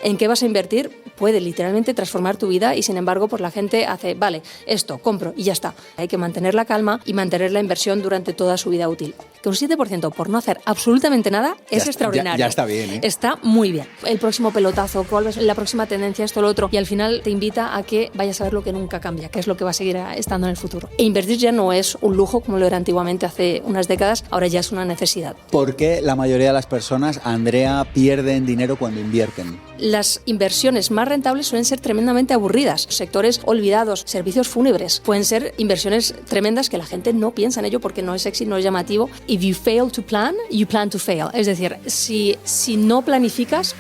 en qué vas a invertir puede literalmente transformar tu vida y sin embargo pues la gente hace, vale, esto, compro y ya está. Hay que mantener la calma y mantener la inversión durante toda su vida útil. Que un 7% por no hacer absolutamente nada es extraordinario. Ya está bien, ¿eh? Está muy bien. El próximo pelotazo, cuál es la próxima tendencia, esto, lo otro, y al final te invita a que vayas a ver lo que nunca cambia, que es lo que va a seguir estando en el futuro. E invertir ya no es un lujo como lo era antiguamente hace unas décadas, ahora ya es una necesidad. ¿Por qué la mayoría de las personas, Andrea, pierden dinero cuando invierten? Las inversiones más rentables suelen ser tremendamente aburridas. Sectores olvidados, servicios fúnebres, pueden ser inversiones tremendas que la gente no piensa en ello porque no es sexy, no es llamativo. If you fail to plan, you plan to fail. Es decir, si no planificas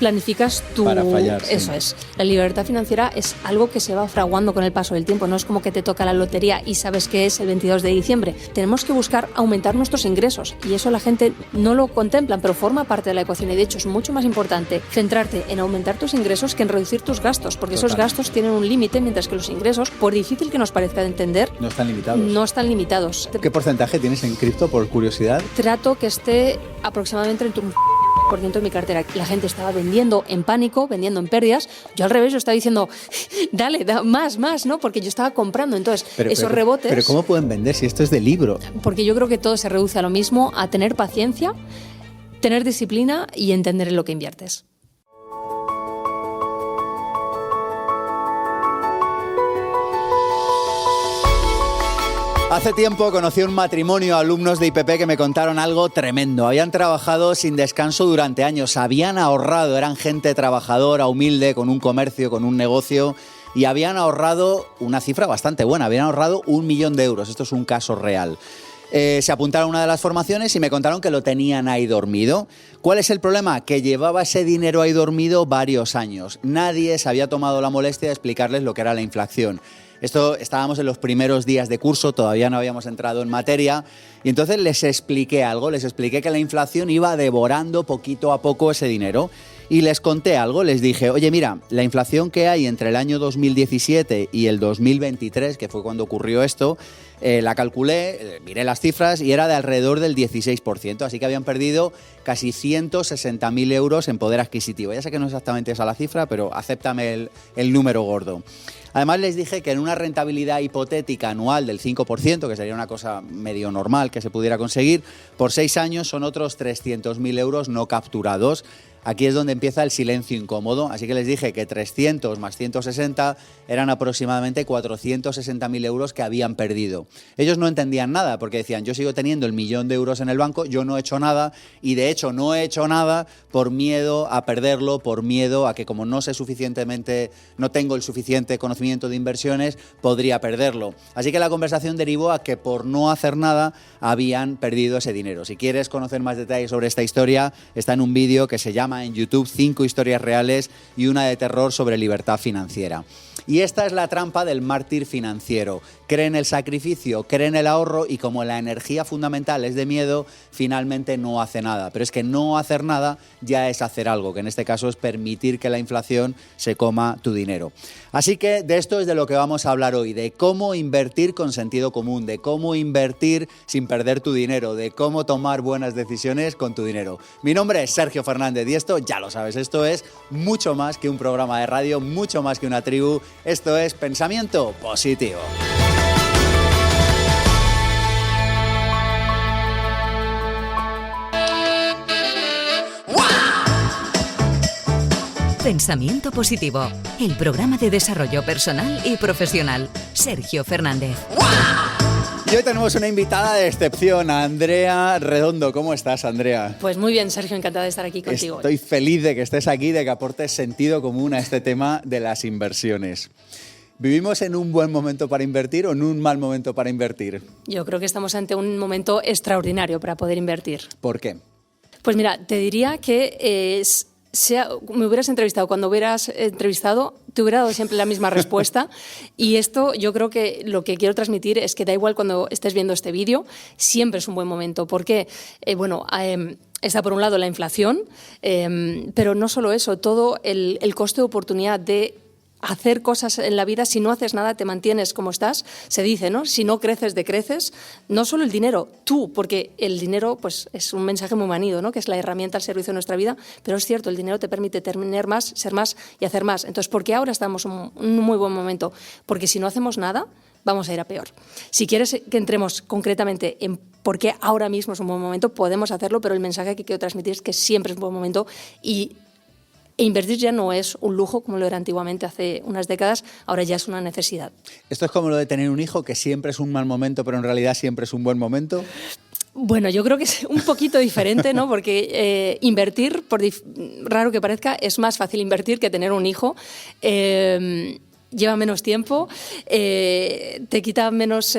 tu... Para fallar, sí. Eso es. La libertad financiera es algo que se va fraguando con el paso del tiempo. No es como que te toca la lotería y sabes que es el 22 de diciembre. Tenemos que buscar aumentar nuestros ingresos y eso la gente no lo contempla, pero forma parte de la ecuación y de hecho es mucho más importante centrarte en aumentar tus ingresos que en reducir tus gastos, porque esos gastos tienen un límite, mientras que los ingresos, por difícil que nos parezca de entender, no están limitados. No están limitados. ¿Qué porcentaje tienes en cripto, por curiosidad? Trato que esté aproximadamente entre un % de mi cartera. La gente estaba vendiendo en pánico, vendiendo en pérdidas. Yo al revés, yo estaba diciendo, dale, más, ¿no? Porque yo estaba comprando. Entonces, esos rebotes... Pero ¿cómo pueden vender si esto es de libro? Porque yo creo que todo se reduce a lo mismo, a tener paciencia, tener disciplina y entender en lo que inviertes. Hace tiempo conocí un matrimonio de alumnos de IPP que me contaron algo tremendo. Habían trabajado sin descanso durante años, habían ahorrado, eran gente trabajadora, humilde, con un comercio, con un negocio, y habían ahorrado una cifra bastante buena, habían ahorrado 1 millón de euros. Esto es un caso real. Se apuntaron a una de las formaciones y me contaron que lo tenían ahí dormido. ¿Cuál es el problema? Que llevaba ese dinero ahí dormido varios años. Nadie se había tomado la molestia de explicarles lo que era la inflación. Estábamos en los primeros días de curso, todavía no habíamos entrado en materia, y entonces les expliqué algo, les expliqué que la inflación iba devorando poquito a poco ese dinero. Y les conté algo, les dije, oye, mira, la inflación que hay entre el año 2017 y el 2023, que fue cuando ocurrió esto, la calculé, miré las cifras y era de alrededor del 16%, así que habían perdido casi 160.000 euros en poder adquisitivo. Ya sé que no es exactamente esa la cifra, pero acéptame el número gordo. Además les dije que en una rentabilidad hipotética anual del 5%, que sería una cosa medio normal que se pudiera conseguir, por 6 años son otros 300.000 euros no capturados. Aquí es donde empieza el silencio incómodo, así que les dije que 300 más 160 eran aproximadamente 460.000 euros que habían perdido. Ellos no entendían nada porque decían, yo sigo teniendo el 1 millón de euros en el banco, yo no he hecho nada y de hecho no he hecho nada por miedo a perderlo, por miedo a que como no tengo el suficiente conocimiento de inversiones, podría perderlo. Así que la conversación derivó a que por no hacer nada habían perdido ese dinero. Si quieres conocer más detalles sobre esta historia, está en un vídeo que se llama en YouTube 5 historias reales y una de terror sobre libertad financiera. Y esta es la trampa del mártir financiero. Cree en el sacrificio, cree en el ahorro y como la energía fundamental es de miedo, finalmente no hace nada. Pero es que no hacer nada ya es hacer algo, que en este caso es permitir que la inflación se coma tu dinero. Así que de esto es de lo que vamos a hablar hoy, de cómo invertir con sentido común, de cómo invertir sin perder tu dinero, de cómo tomar buenas decisiones con tu dinero. Mi nombre es Sergio Fernández y esto, ya lo sabes, esto es mucho más que un programa de radio, mucho más que una tribu, esto es Pensamiento Positivo. Pensamiento Positivo, el programa de desarrollo personal y profesional. Sergio Fernández. Y hoy tenemos una invitada de excepción, Andrea Redondo. ¿Cómo estás, Andrea? Pues muy bien, Sergio, encantada de estar aquí contigo. Estoy feliz de que estés aquí, de que aportes sentido común a este tema de las inversiones. ¿Vivimos en un buen momento para invertir o en un mal momento para invertir? Yo creo que estamos ante un momento extraordinario para poder invertir. ¿Por qué? Pues mira, te diría que me hubieras entrevistado, cuando hubieras entrevistado, te hubiera dado siempre la misma respuesta. Y esto yo creo que lo que quiero transmitir es que da igual cuando estés viendo este vídeo, siempre es un buen momento. Porque, está por un lado la inflación, pero no solo eso, todo el coste de oportunidad de hacer cosas en la vida. Si no haces nada, te mantienes como estás. Se dice, ¿no? Si no creces, decreces. No solo el dinero, tú, porque el dinero pues, es un mensaje muy manido, ¿no? Que es la herramienta al servicio de nuestra vida, pero es cierto, el dinero te permite tener más, ser más y hacer más. Entonces, ¿por qué ahora estamos en un muy buen momento? Porque si no hacemos nada, vamos a ir a peor. Si quieres que entremos concretamente en por qué ahora mismo es un buen momento, podemos hacerlo, pero el mensaje que quiero transmitir es que siempre es un buen momento e invertir ya no es un lujo como lo era antiguamente hace unas décadas, ahora ya es una necesidad. ¿Esto es como lo de tener un hijo, que siempre es un mal momento, pero en realidad siempre es un buen momento? Bueno, yo creo que es un poquito diferente, ¿no? Porque invertir, por raro que parezca, es más fácil invertir que tener un hijo. Lleva menos tiempo, te quita menos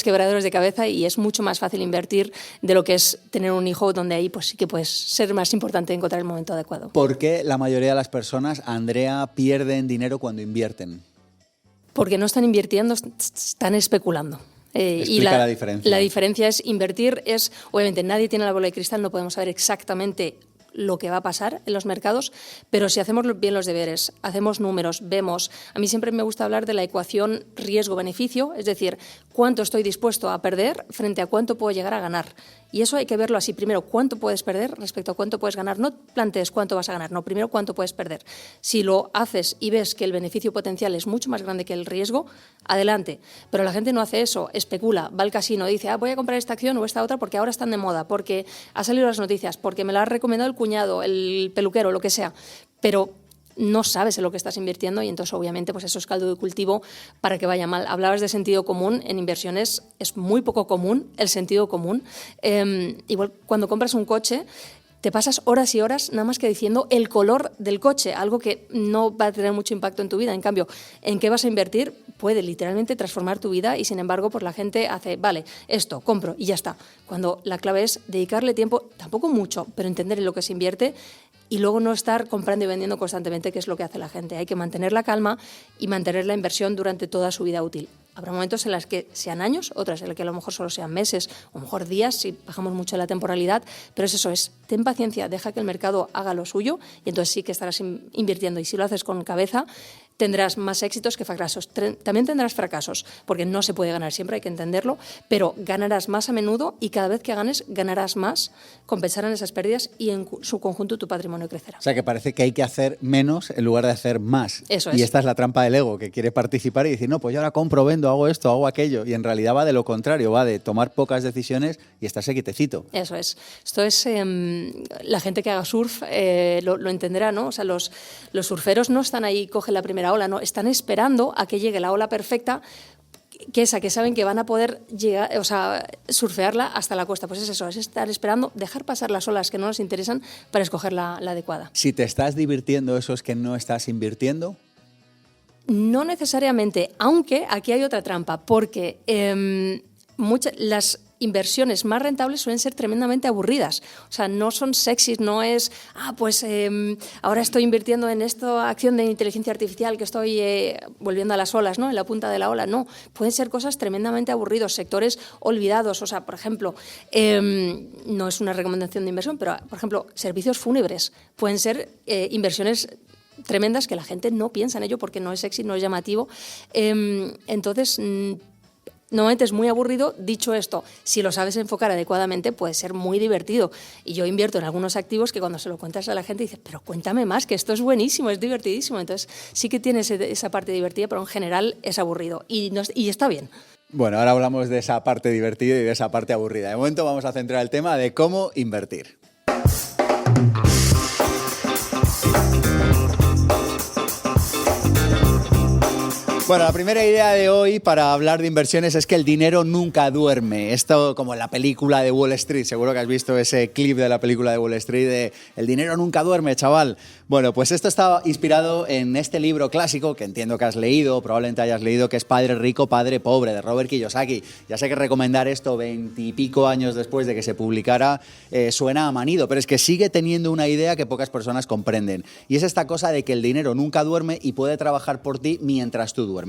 quebraderos de cabeza y es mucho más fácil invertir de lo que es tener un hijo, donde ahí pues sí que puedes ser más importante encontrar el momento adecuado. ¿Por qué la mayoría de las personas, Andrea, pierden dinero cuando invierten? Porque no están invirtiendo, están especulando. Explica la diferencia. La diferencia es invertir, obviamente nadie tiene la bola de cristal, no podemos saber exactamente lo que va a pasar en los mercados, pero si hacemos bien los deberes, hacemos números, vemos. A mí siempre me gusta hablar de la ecuación riesgo-beneficio, es decir, cuánto estoy dispuesto a perder frente a cuánto puedo llegar a ganar. Y eso hay que verlo así. Primero, cuánto puedes perder respecto a cuánto puedes ganar. No plantees cuánto vas a ganar, no, primero cuánto puedes perder. Si lo haces y ves que el beneficio potencial es mucho más grande que el riesgo, adelante. Pero la gente no hace eso, especula, va al casino, dice, voy a comprar esta acción o esta otra porque ahora están de moda, porque ha salido las noticias, porque me la ha recomendado el cuñado, el peluquero, lo que sea. Pero no sabes en lo que estás invirtiendo y entonces obviamente pues eso es caldo de cultivo para que vaya mal. Hablabas de sentido común, en inversiones es muy poco común el sentido común. Igual cuando compras un coche te pasas horas y horas nada más que diciendo el color del coche, algo que no va a tener mucho impacto en tu vida. En cambio, ¿en qué vas a invertir? Puede literalmente transformar tu vida y sin embargo pues la gente hace, vale, esto, compro y ya está. Cuando la clave es dedicarle tiempo, tampoco mucho, pero entender en lo que se invierte y luego no estar comprando y vendiendo constantemente, que es lo que hace la gente. Hay que mantener la calma y mantener la inversión durante toda su vida útil. Habrá momentos en los que sean años, otras en los que a lo mejor solo sean meses, o a lo mejor días, si bajamos mucho la temporalidad, pero ten paciencia, deja que el mercado haga lo suyo y entonces sí que estarás invirtiendo. Y si lo haces con cabeza, tendrás más éxitos que fracasos. También tendrás fracasos, porque no se puede ganar siempre, hay que entenderlo, pero ganarás más a menudo y cada vez que ganes, ganarás más, compensarán esas pérdidas y en su conjunto tu patrimonio crecerá. O sea, que parece que hay que hacer menos en lugar de hacer más. Eso es. Y esta es la trampa del ego, que quiere participar y decir, no, pues yo ahora compro, vendo, hago esto, hago aquello. Y en realidad va de lo contrario, va de tomar pocas decisiones y estarse quietecito. Eso es. Esto es, la gente que haga surf lo entenderá, ¿no? O sea, los surferos no están ahí, cogen la primera ola, no, están esperando a que llegue la ola perfecta, que saben que van a poder llegar, surfearla hasta la costa. Pues es eso, es estar esperando, dejar pasar las olas que no nos interesan para escoger la adecuada. Si te estás divirtiendo, ¿eso es que no estás invirtiendo? No necesariamente, aunque aquí hay otra trampa, porque las inversiones más rentables suelen ser tremendamente aburridas. O sea, no son sexys, no es, ahora estoy invirtiendo en esta acción de inteligencia artificial que estoy volviendo a las olas, ¿no? En la punta de la ola. No, pueden ser cosas tremendamente aburridos, sectores olvidados. O sea, por ejemplo, no es una recomendación de inversión, pero, por ejemplo, servicios fúnebres pueden ser inversiones tremendas que la gente no piensa en ello porque no es sexy, no es llamativo. Entonces, normalmente es muy aburrido. Dicho esto, si lo sabes enfocar adecuadamente, puede ser muy divertido. Y yo invierto en algunos activos que cuando se lo cuentas a la gente dices, pero cuéntame más, que esto es buenísimo, es divertidísimo. Entonces sí que tiene esa parte divertida, pero en general es aburrido y está bien. Bueno, ahora hablamos de esa parte divertida y de esa parte aburrida. De momento vamos a centrar el tema de cómo invertir. Bueno, la primera idea de hoy para hablar de inversiones es que el dinero nunca duerme. Esto como en la película de Wall Street, seguro que has visto ese clip de la película de Wall Street de el dinero nunca duerme, chaval. Bueno, pues esto está inspirado en este libro clásico que entiendo que has leído, probablemente hayas leído, que es Padre Rico, Padre Pobre, de Robert Kiyosaki. Ya sé que recomendar esto 20 y pico años después de que se publicara suena a manido, pero es que sigue teniendo una idea que pocas personas comprenden. Y es esta cosa de que el dinero nunca duerme y puede trabajar por ti mientras tú duermes.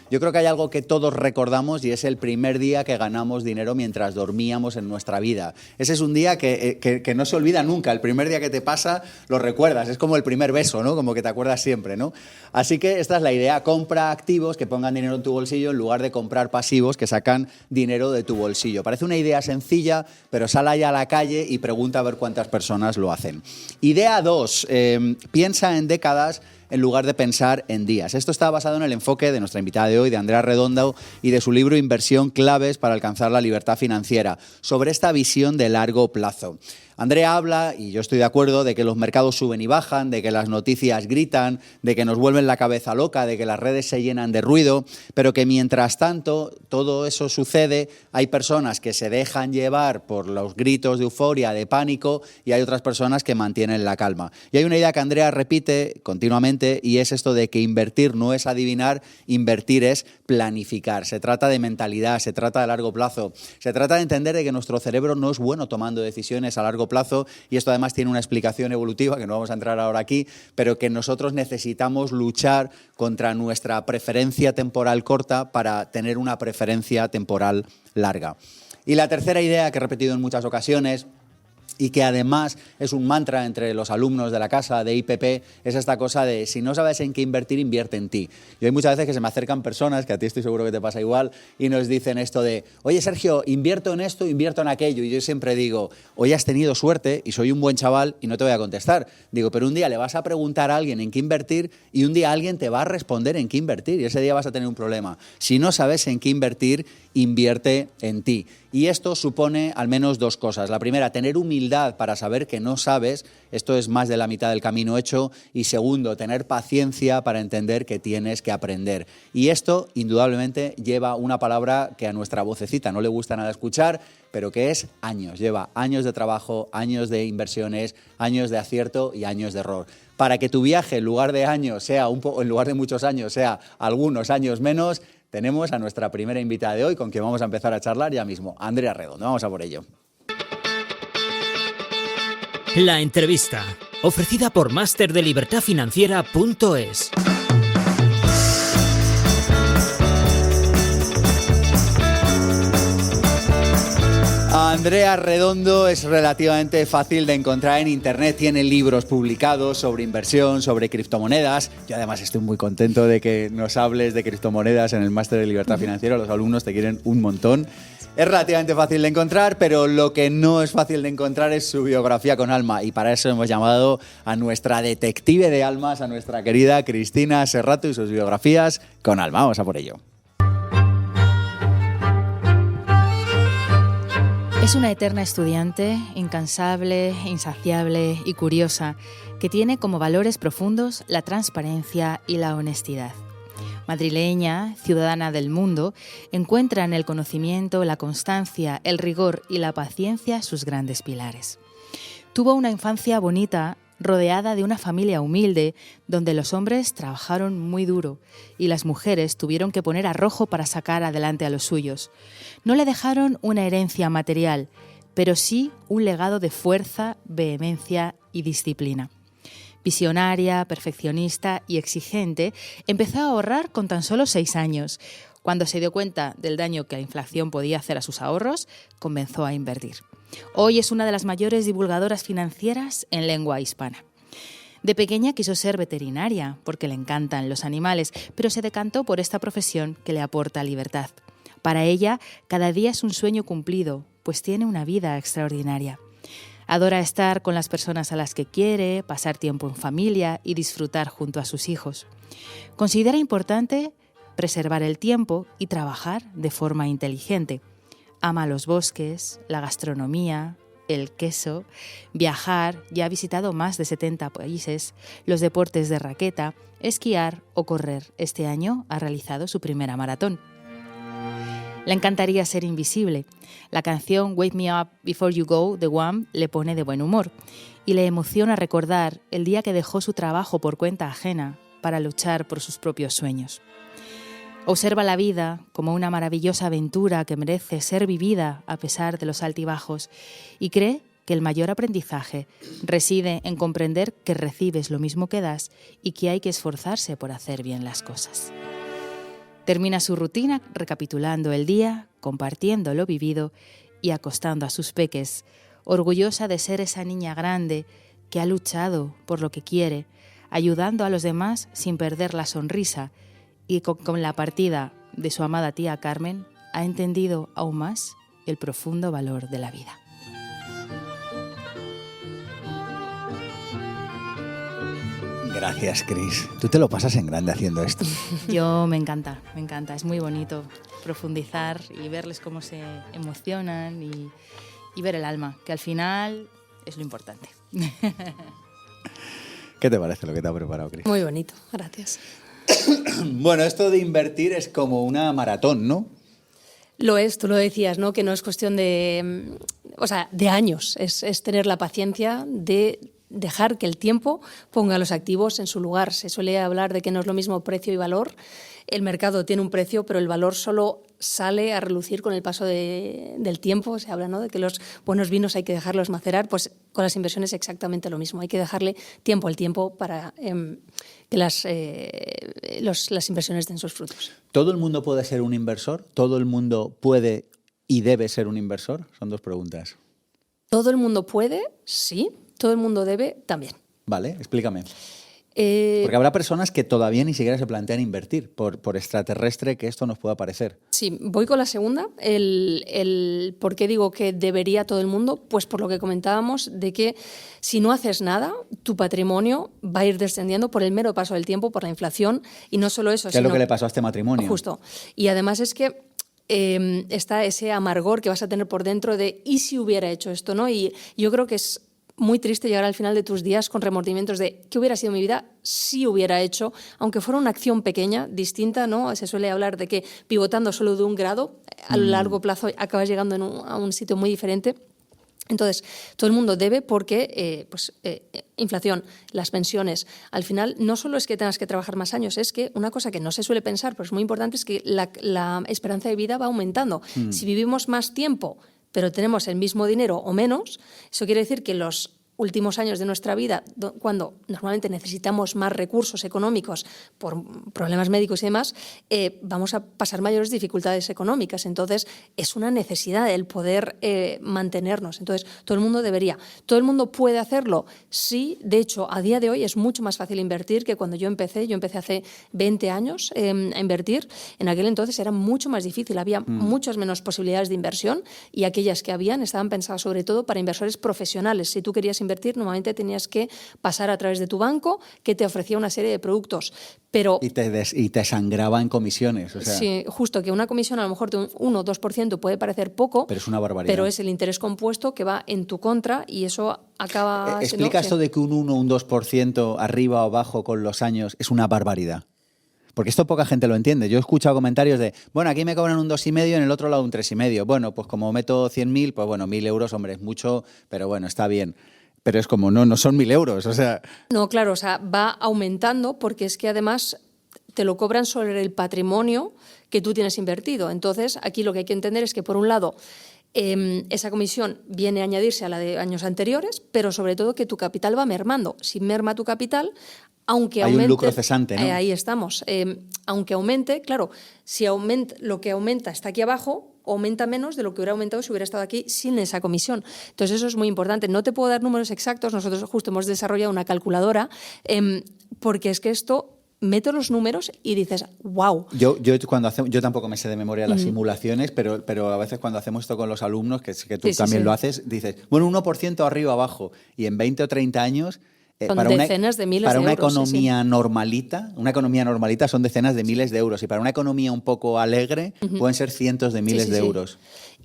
Yo creo que hay algo que todos recordamos y es el primer día que ganamos dinero mientras dormíamos en nuestra vida. Ese es un día que no se olvida nunca. El primer día que te pasa lo recuerdas. Es como el primer beso, ¿no? Como que te acuerdas siempre, ¿no? Así que esta es la idea, compra activos que pongan dinero en tu bolsillo en lugar de comprar pasivos que sacan dinero de tu bolsillo. Parece una idea sencilla, pero sal allá a la calle y pregunta a ver cuántas personas lo hacen. Idea 2, piensa en décadas en lugar de pensar en días. Esto está basado en el enfoque de nuestra invitada de hoy, de Andrea Redondo, y de su libro Inversión, claves para alcanzar la libertad financiera, sobre esta visión de largo plazo. Andrea habla, y yo estoy de acuerdo, de que los mercados suben y bajan, de que las noticias gritan, de que nos vuelven la cabeza loca, de que las redes se llenan de ruido, pero que mientras tanto todo eso sucede, hay personas que se dejan llevar por los gritos de euforia, de pánico, y hay otras personas que mantienen la calma. Y hay una idea que Andrea repite continuamente, y es esto de que invertir no es adivinar, invertir es planificar. Se trata de mentalidad, se trata de largo plazo, se trata de entender de que nuestro cerebro no es bueno tomando decisiones a largo plazo, y esto además tiene una explicación evolutiva que no vamos a entrar ahora aquí, pero que nosotros necesitamos luchar contra nuestra preferencia temporal corta para tener una preferencia temporal larga. Y la tercera idea que he repetido en muchas ocasiones, y que además es un mantra entre los alumnos de la casa de IPP, es esta cosa de si no sabes en qué invertir, invierte en ti. Y hay muchas veces que se me acercan personas, que a ti estoy seguro que te pasa igual, y nos dicen esto de, oye Sergio, invierto en esto, invierto en aquello. Y yo siempre digo, hoy has tenido suerte y soy un buen chaval y no te voy a contestar. Digo, pero un día le vas a preguntar a alguien en qué invertir y un día alguien te va a responder en qué invertir y ese día vas a tener un problema. Si no sabes en qué invertir, invierte en ti. Y esto supone al menos dos cosas. La primera, tener humildad para saber que no sabes, esto es más de la mitad del camino hecho. Y segundo, tener paciencia para entender que tienes que aprender. Y esto, indudablemente, lleva una palabra que a nuestra vocecita no le gusta nada escuchar, pero que es años. Lleva años de trabajo, años de inversiones, años de acierto y años de error. Para que tu viaje, en lugar de años, sea en lugar de muchos años, sea algunos años menos, tenemos a nuestra primera invitada de hoy, con quien vamos a empezar a charlar ya mismo, Andrea Redondo. Vamos a por ello. La entrevista, ofrecida por masterdelibertadfinanciera.es. Andrea Redondo es relativamente fácil de encontrar en internet, tiene libros publicados sobre inversión, sobre criptomonedas. Yo además estoy muy contento de que nos hables de criptomonedas en el Máster de Libertad Financiera, los alumnos te quieren un montón. Es relativamente fácil de encontrar, pero lo que no es fácil de encontrar es su biografía con alma, y para eso hemos llamado a nuestra detective de almas, a nuestra querida Cristina Serrato, y sus biografías con alma. Vamos a por ello. Es una eterna estudiante, incansable, insaciable y curiosa, que tiene como valores profundos la transparencia y la honestidad. Madrileña, ciudadana del mundo, encuentra en el conocimiento, la constancia, el rigor y la paciencia sus grandes pilares. Tuvo una infancia bonita, rodeada de una familia humilde, donde los hombres trabajaron muy duro y las mujeres tuvieron que poner arrojo para sacar adelante a los suyos. No le dejaron una herencia material, pero sí un legado de fuerza, vehemencia y disciplina. Visionaria, perfeccionista y exigente, empezó a ahorrar con tan solo 6 años. Cuando se dio cuenta del daño que la inflación podía hacer a sus ahorros, comenzó a invertir. Hoy es una de las mayores divulgadoras financieras en lengua hispana. De pequeña quiso ser veterinaria porque le encantan los animales, pero se decantó por esta profesión que le aporta libertad. Para ella, cada día es un sueño cumplido, pues tiene una vida extraordinaria. Adora estar con las personas a las que quiere, pasar tiempo en familia y disfrutar junto a sus hijos. Considera importante preservar el tiempo y trabajar de forma inteligente. Ama los bosques, la gastronomía, el queso, viajar, ya ha visitado más de 70 países, los deportes de raqueta, esquiar o correr. Este año ha realizado su primera maratón. Le encantaría ser invisible. La canción Wake Me Up Before You Go de Wham le pone de buen humor y le emociona recordar el día que dejó su trabajo por cuenta ajena para luchar por sus propios sueños. Observa la vida como una maravillosa aventura que merece ser vivida a pesar de los altibajos y cree que el mayor aprendizaje reside en comprender que recibes lo mismo que das y que hay que esforzarse por hacer bien las cosas. Termina su rutina recapitulando el día, compartiendo lo vivido y acostando a sus peques, orgullosa de ser esa niña grande que ha luchado por lo que quiere, ayudando a los demás sin perder la sonrisa, y con la partida de su amada tía Carmen ha entendido aún más el profundo valor de la vida. Gracias, Cris. Tú te lo pasas en grande haciendo esto. Yo me encanta, es muy bonito profundizar y verles cómo se emocionan y ver el alma, que al final es lo importante. ¿Qué te parece lo que te ha preparado, Cris? Muy bonito, gracias. Bueno, esto de invertir es como una maratón, ¿no? Lo es, tú lo decías, ¿no? Que no es cuestión de años, es tener la paciencia de dejar que el tiempo ponga a los activos en su lugar. Se suele hablar de que no es lo mismo precio y valor. El mercado tiene un precio, pero el valor solo sale a relucir con el paso del tiempo. Se habla, ¿no?, de que los buenos vinos hay que dejarlos macerar. Pues con las inversiones es exactamente lo mismo. Hay que dejarle tiempo al tiempo para que las inversiones den sus frutos. ¿Todo el mundo puede ser un inversor? ¿Todo el mundo puede y debe ser un inversor? Son dos preguntas. ¿Todo el mundo puede? Sí. ¿Todo el mundo debe? También. Vale, explícame. Porque habrá personas que todavía ni siquiera se plantean invertir, por extraterrestre que esto nos pueda parecer. Sí, voy con la segunda. El ¿por qué digo que debería todo el mundo? Pues por lo que comentábamos, de que si no haces nada, tu patrimonio va a ir descendiendo por el mero paso del tiempo, por la inflación, y no solo eso. ¿Qué es lo que le pasó a este matrimonio? Justo. Y además es que está ese amargor que vas a tener por dentro de ¿y si hubiera hecho esto?, ¿no? Y yo creo que es muy triste llegar al final de tus días con remordimientos de ¿qué hubiera sido mi vida si hubiera hecho? Aunque fuera una acción pequeña, distinta, ¿no? Se suele hablar de que pivotando solo de un grado, a largo plazo acabas llegando a un sitio muy diferente. Entonces, todo el mundo debe porque inflación, las pensiones, al final no solo es que tengas que trabajar más años, es que una cosa que no se suele pensar, pero es muy importante, es que la esperanza de vida va aumentando. Si vivimos más tiempo, pero tenemos el mismo dinero o menos, eso quiere decir que los últimos años de nuestra vida, cuando normalmente necesitamos más recursos económicos por problemas médicos y demás, vamos a pasar mayores dificultades económicas. Entonces, es una necesidad el poder mantenernos. Entonces, todo el mundo debería. ¿Todo el mundo puede hacerlo? Sí. De hecho, a día de hoy es mucho más fácil invertir que cuando yo empecé. Yo empecé hace 20 años a invertir. En aquel entonces era mucho más difícil. Había muchas menos posibilidades de inversión y aquellas que habían estaban pensadas sobre todo para inversores profesionales. Si tú querías invertir, normalmente tenías que pasar a través de tu banco, que te ofrecía una serie de productos. Pero y te sangraba en comisiones. O sea, sí, justo, que una comisión a lo mejor de un 1 o 2% puede parecer poco, pero es una barbaridad. Pero es el interés compuesto que va en tu contra y eso acaba... Explica esto de que un 1 o un 2% arriba o abajo con los años es una barbaridad. Porque esto poca gente lo entiende. Yo he escuchado comentarios de, bueno, aquí me cobran un 2,5 y en el otro lado un 3,5. Bueno, pues como meto 100.000, pues bueno, 1.000 euros, hombre, es mucho, pero bueno, está bien. Pero es como, no son 1.000 euros, o sea... No, claro, o sea, va aumentando porque es que además te lo cobran sobre el patrimonio que tú tienes invertido. Entonces, aquí lo que hay que entender es que, por un lado, esa comisión viene a añadirse a la de años anteriores, pero sobre todo que tu capital va mermando. Si merma tu capital, aunque aumente... Hay un lucro cesante, ¿no? Ahí estamos. Aunque aumente, claro, si lo que aumenta está aquí abajo, aumenta menos de lo que hubiera aumentado si hubiera estado aquí sin esa comisión. Entonces, eso es muy importante. No te puedo dar números exactos. Nosotros justo hemos desarrollado una calculadora porque es que esto... meto los números y dices, wow. Yo tampoco me sé de memoria las simulaciones, pero a veces cuando hacemos esto con los alumnos, que tú también lo haces, dices, bueno, 1% arriba abajo, y en 20 o 30 años... Son decenas de miles de euros. Para una economía normalita son decenas de miles de euros, y para una economía un poco alegre pueden ser cientos de miles de euros.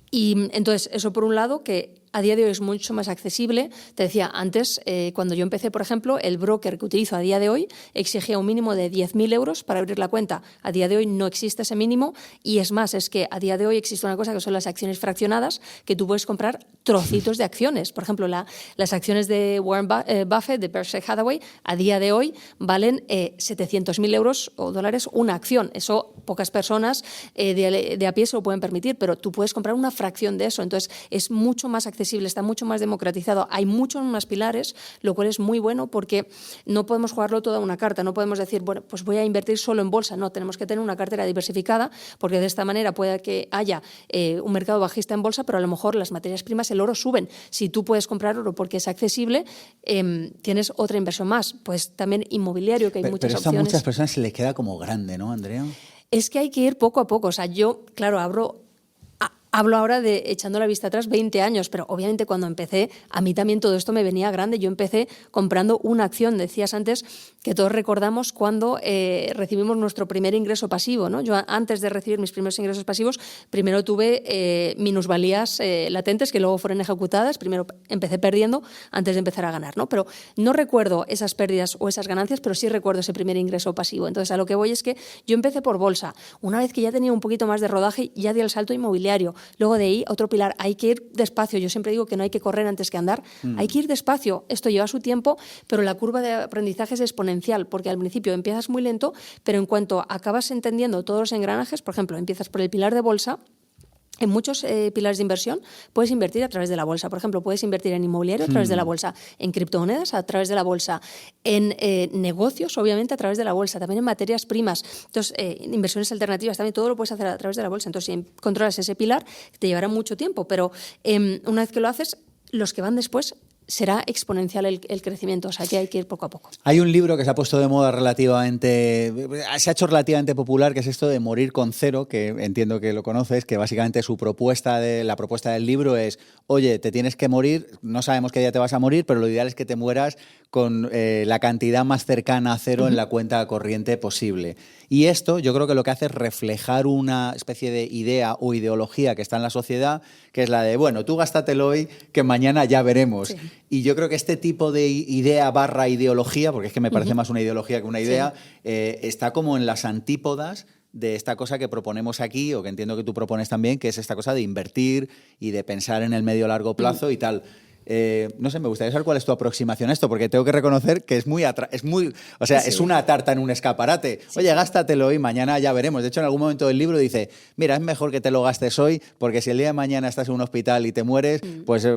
Y entonces, eso por un lado, que a día de hoy es mucho más accesible. Te decía antes, cuando yo empecé, por ejemplo, el broker que utilizo a día de hoy exigía un mínimo de 10.000 euros para abrir la cuenta. A día de hoy no existe ese mínimo y es más, es que a día de hoy existe una cosa que son las acciones fraccionadas, que tú puedes comprar trocitos de acciones. Por ejemplo, las acciones de Warren Buffett, de Berkshire Hathaway, a día de hoy valen 700.000 euros o dólares una acción. Eso pocas personas de a pie se lo pueden permitir, pero tú puedes comprar una fracción de eso. Entonces, es mucho más accesible accesible, está mucho más democratizado. Hay muchos más pilares, lo cual es muy bueno porque no podemos jugarlo toda una carta. No podemos decir, bueno, pues voy a invertir solo en bolsa. No, tenemos que tener una cartera diversificada porque de esta manera puede que haya un mercado bajista en bolsa, pero a lo mejor las materias primas, el oro suben. Si tú puedes comprar oro porque es accesible, tienes otra inversión más. Pues también inmobiliario, que hay muchas opciones. Pero a muchas personas se les queda como grande, ¿no, Andrea? Es que hay que ir poco a poco. O sea, yo, claro, hablo ahora de echando la vista atrás 20 años, pero obviamente cuando empecé, a mí también todo esto me venía grande. Yo empecé comprando una acción. Decías antes que todos recordamos cuando recibimos nuestro primer ingreso pasivo, ¿no? Yo antes de recibir mis primeros ingresos pasivos, primero tuve minusvalías latentes que luego fueron ejecutadas. Primero empecé perdiendo antes de empezar a ganar, ¿no? Pero no recuerdo esas pérdidas o esas ganancias, pero sí recuerdo ese primer ingreso pasivo. Entonces, a lo que voy es que yo empecé por bolsa. Una vez que ya tenía un poquito más de rodaje, ya di el salto inmobiliario. Luego de ahí, otro pilar, hay que ir despacio. Yo siempre digo que no hay que correr antes que andar. Hay que ir despacio. Esto lleva su tiempo, pero la curva de aprendizaje es exponencial, porque al principio empiezas muy lento, pero en cuanto acabas entendiendo todos los engranajes, por ejemplo, empiezas por el pilar de bolsa. En muchos pilares de inversión puedes invertir a través de la bolsa. Por ejemplo, puedes invertir en inmobiliario a través de la bolsa, en criptomonedas a través de la bolsa, en negocios, obviamente, a través de la bolsa, también en materias primas. Entonces, inversiones alternativas, también todo lo puedes hacer a través de la bolsa. Entonces, si controlas ese pilar, te llevará mucho tiempo, pero una vez que lo haces, los que van después será exponencial el crecimiento, o sea que hay que ir poco a poco. Hay un libro que se ha puesto de moda se ha hecho relativamente popular, que es esto de Morir con Cero, que entiendo que lo conoces, que básicamente la propuesta del libro es, oye, te tienes que morir, no sabemos qué día te vas a morir, pero lo ideal es que te mueras con la cantidad más cercana a cero en la cuenta corriente posible. Y esto yo creo que lo que hace es reflejar una especie de idea o ideología que está en la sociedad, que es la de, bueno, tú gástatelo hoy, que mañana ya veremos. Sí. Y yo creo que este tipo de idea / ideología, porque es que me parece más una ideología que una idea, está como en las antípodas de esta cosa que proponemos aquí, o que entiendo que tú propones también, que es esta cosa de invertir y de pensar en el medio-largo plazo y tal. No sé, me gustaría saber cuál es tu aproximación a esto, porque tengo que reconocer que es una tarta en un escaparate. Oye, gástatelo hoy, mañana ya veremos. De hecho, en algún momento del libro dice, mira, es mejor que te lo gastes hoy, porque si el día de mañana estás en un hospital y te mueres, pues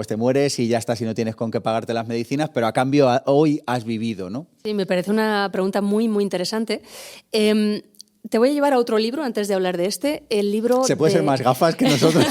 te mueres y ya está, si no tienes con qué pagarte las medicinas, pero a cambio hoy has vivido, ¿no? Sí, me parece una pregunta muy, muy interesante. Te voy a llevar a otro libro antes de hablar de este. El libro ¿Se puede ser más gafas que nosotros?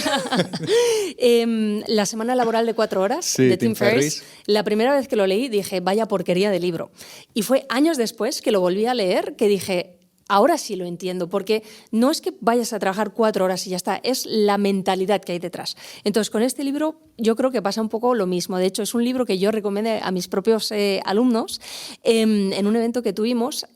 La semana laboral de 4 horas, de Tim Ferriss. La primera vez que lo leí dije, vaya porquería de libro. Y fue años después que lo volví a leer que dije, ahora sí lo entiendo, porque no es que vayas a trabajar 4 horas y ya está, es la mentalidad que hay detrás. Entonces, con este libro yo creo que pasa un poco lo mismo. De hecho, es un libro que yo recomendé a mis propios alumnos en un evento que tuvimos.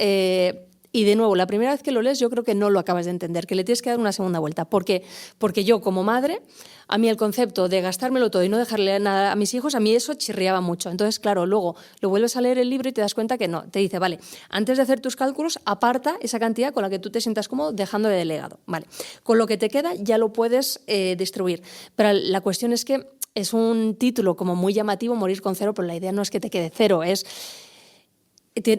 Y de nuevo, la primera vez que lo lees yo creo que no lo acabas de entender, que le tienes que dar una segunda vuelta. ¿Por qué? Porque yo, como madre, a mí el concepto de gastármelo todo y no dejarle nada a mis hijos, a mí eso chirriaba mucho. Entonces, claro, luego lo vuelves a leer el libro y te das cuenta que no. Te dice, vale, antes de hacer tus cálculos, aparta esa cantidad con la que tú te sientas cómodo dejándole de legado. Vale. Con lo que te queda ya lo puedes distribuir. Pero la cuestión es que es un título como muy llamativo, Morir con cero, pero la idea no es que te quede cero,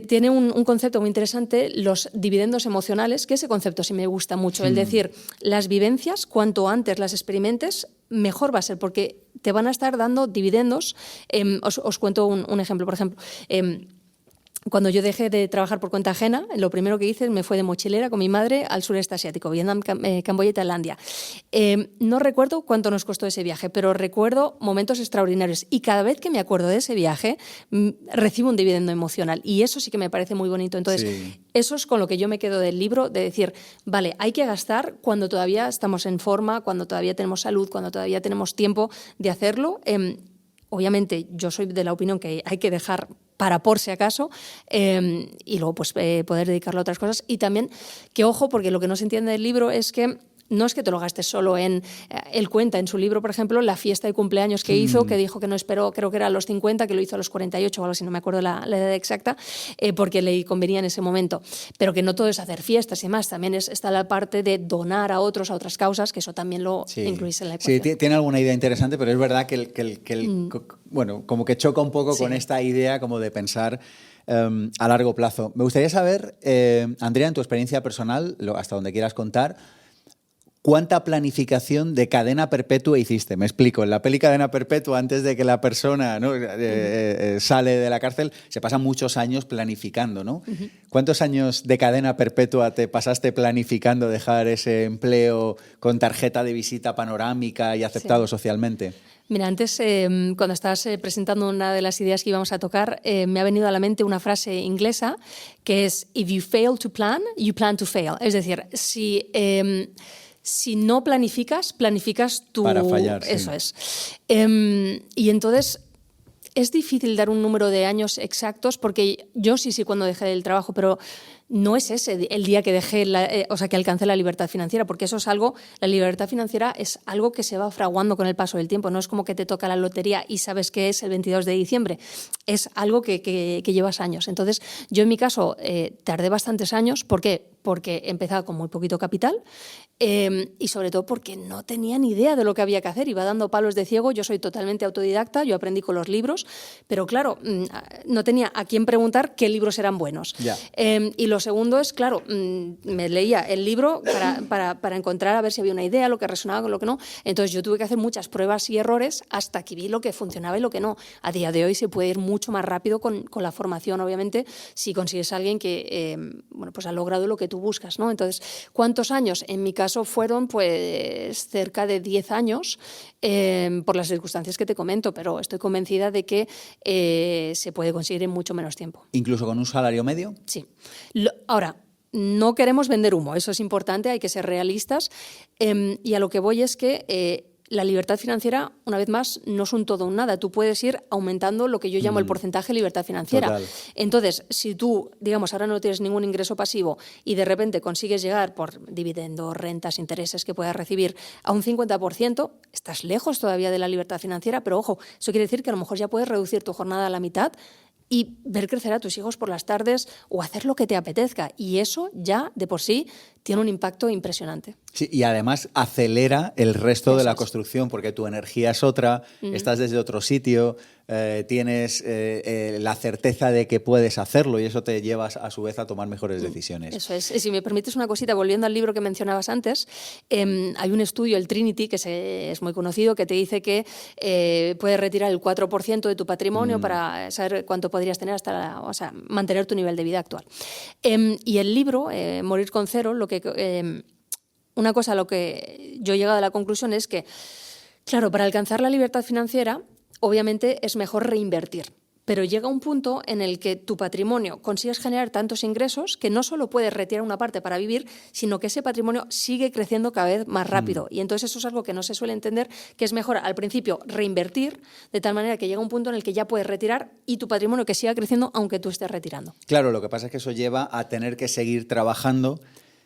tiene un concepto muy interesante, los dividendos emocionales, que ese concepto sí me gusta mucho. Es decir, las vivencias, cuanto antes las experimentes, mejor va a ser, porque te van a estar dando dividendos. Os cuento un ejemplo, por ejemplo. Cuando yo dejé de trabajar por cuenta ajena, lo primero que hice me fue de mochilera con mi madre al sureste asiático, Vietnam, Camboya y Tailandia. No recuerdo cuánto nos costó ese viaje, pero recuerdo momentos extraordinarios. Y cada vez que me acuerdo de ese viaje, recibo un dividendo emocional. Y eso sí que me parece muy bonito. Entonces, eso es con lo que yo me quedo del libro, de decir, vale, hay que gastar cuando todavía estamos en forma, cuando todavía tenemos salud, cuando todavía tenemos tiempo de hacerlo. Obviamente, yo soy de la opinión que hay que dejar para por si acaso, y luego pues poder dedicarlo a otras cosas. Y también, que ojo, porque lo que no se entiende del libro es que no es que te lo gastes solo en... Él cuenta en su libro, por ejemplo, la fiesta de cumpleaños que hizo, que dijo que no esperó, creo que era a los 50, que lo hizo a los 48 o algo así, no me acuerdo la edad exacta, porque le convenía en ese momento. Pero que no todo es hacer fiestas y más, también está la parte de donar a otros, a otras causas, que eso también lo incluís en la ecuación. Sí, tiene alguna idea interesante, pero es verdad que bueno, como que choca un poco con esta idea como de pensar a largo plazo. Me gustaría saber, Andrea, en tu experiencia personal, hasta donde quieras contar, ¿Cuánta planificación de cadena perpetua hiciste? Me explico. En la peli Cadena Perpetua, antes de que la persona, ¿no? Sale de la cárcel, se pasan muchos años planificando, ¿no? ¿Cuántos años de cadena perpetua te pasaste planificando dejar ese empleo con tarjeta de visita panorámica y aceptado socialmente? Mira, antes, cuando estabas presentando una de las ideas que íbamos a tocar, me ha venido a la mente una frase inglesa que es "If you fail to plan, you plan to fail". Es decir, si no planificas, planificas tú. Para fallar, sí. Eso es. Y entonces es difícil dar un número de años exactos porque yo sí cuando dejé el trabajo, pero no es ese el día que dejé, que alcancé la libertad financiera, porque eso es algo, la libertad financiera es algo que se va fraguando con el paso del tiempo, no es como que te toca la lotería y sabes que es el 22 de diciembre, es algo que llevas años. Entonces, yo en mi caso tardé bastantes años, ¿por qué? Porque empezaba con muy poquito capital y sobre todo porque no tenía ni idea de lo que había que hacer, iba dando palos de ciego, yo soy totalmente autodidacta, yo aprendí con los libros, pero claro, no tenía a quién preguntar qué libros eran buenos. Y lo segundo es, claro, me leía el libro para encontrar a ver si había una idea, lo que resonaba con lo que no. Entonces yo tuve que hacer muchas pruebas y errores hasta que vi lo que funcionaba y lo que no. A día de hoy se puede ir mucho más rápido con la formación, obviamente, si consigues a alguien que pues ha logrado lo que tú buscas, ¿no? Entonces, ¿cuántos años? En mi caso fueron pues cerca de 10 años por las circunstancias que te comento, pero estoy convencida de que se puede conseguir en mucho menos tiempo. ¿Incluso con un salario medio? Sí. Ahora, no queremos vender humo, eso es importante, hay que ser realistas y a lo que voy es que la libertad financiera, una vez más, no es un todo o un nada. Tú puedes ir aumentando lo que yo llamo el porcentaje de libertad financiera. Total. Entonces, si tú, digamos, ahora no tienes ningún ingreso pasivo y de repente consigues llegar por dividendos, rentas, intereses que puedas recibir a un 50%, estás lejos todavía de la libertad financiera, pero ojo, eso quiere decir que a lo mejor ya puedes reducir tu jornada a la mitad y ver crecer a tus hijos por las tardes o hacer lo que te apetezca. Y eso ya, de por sí, tiene un impacto impresionante. Sí, y además acelera el resto de la construcción, porque tu energía es otra, estás desde otro sitio, tienes la certeza de que puedes hacerlo y eso te lleva a su vez a tomar mejores decisiones. Eso es. Y si me permites una cosita, volviendo al libro que mencionabas antes, hay un estudio, el Trinity, que es muy conocido, que te dice que puedes retirar el 4% de tu patrimonio para saber cuánto podrías tener mantener tu nivel de vida actual. Y el libro, Morir con cero, una cosa a lo que yo he llegado a la conclusión es que, claro, para alcanzar la libertad financiera, obviamente es mejor reinvertir. Pero llega un punto en el que tu patrimonio consigues generar tantos ingresos que no solo puedes retirar una parte para vivir, sino que ese patrimonio sigue creciendo cada vez más rápido. Y entonces eso es algo que no se suele entender, que es mejor al principio reinvertir, de tal manera que llega un punto en el que ya puedes retirar y tu patrimonio que siga creciendo aunque tú estés retirando. Claro, lo que pasa es que eso lleva a tener que seguir trabajando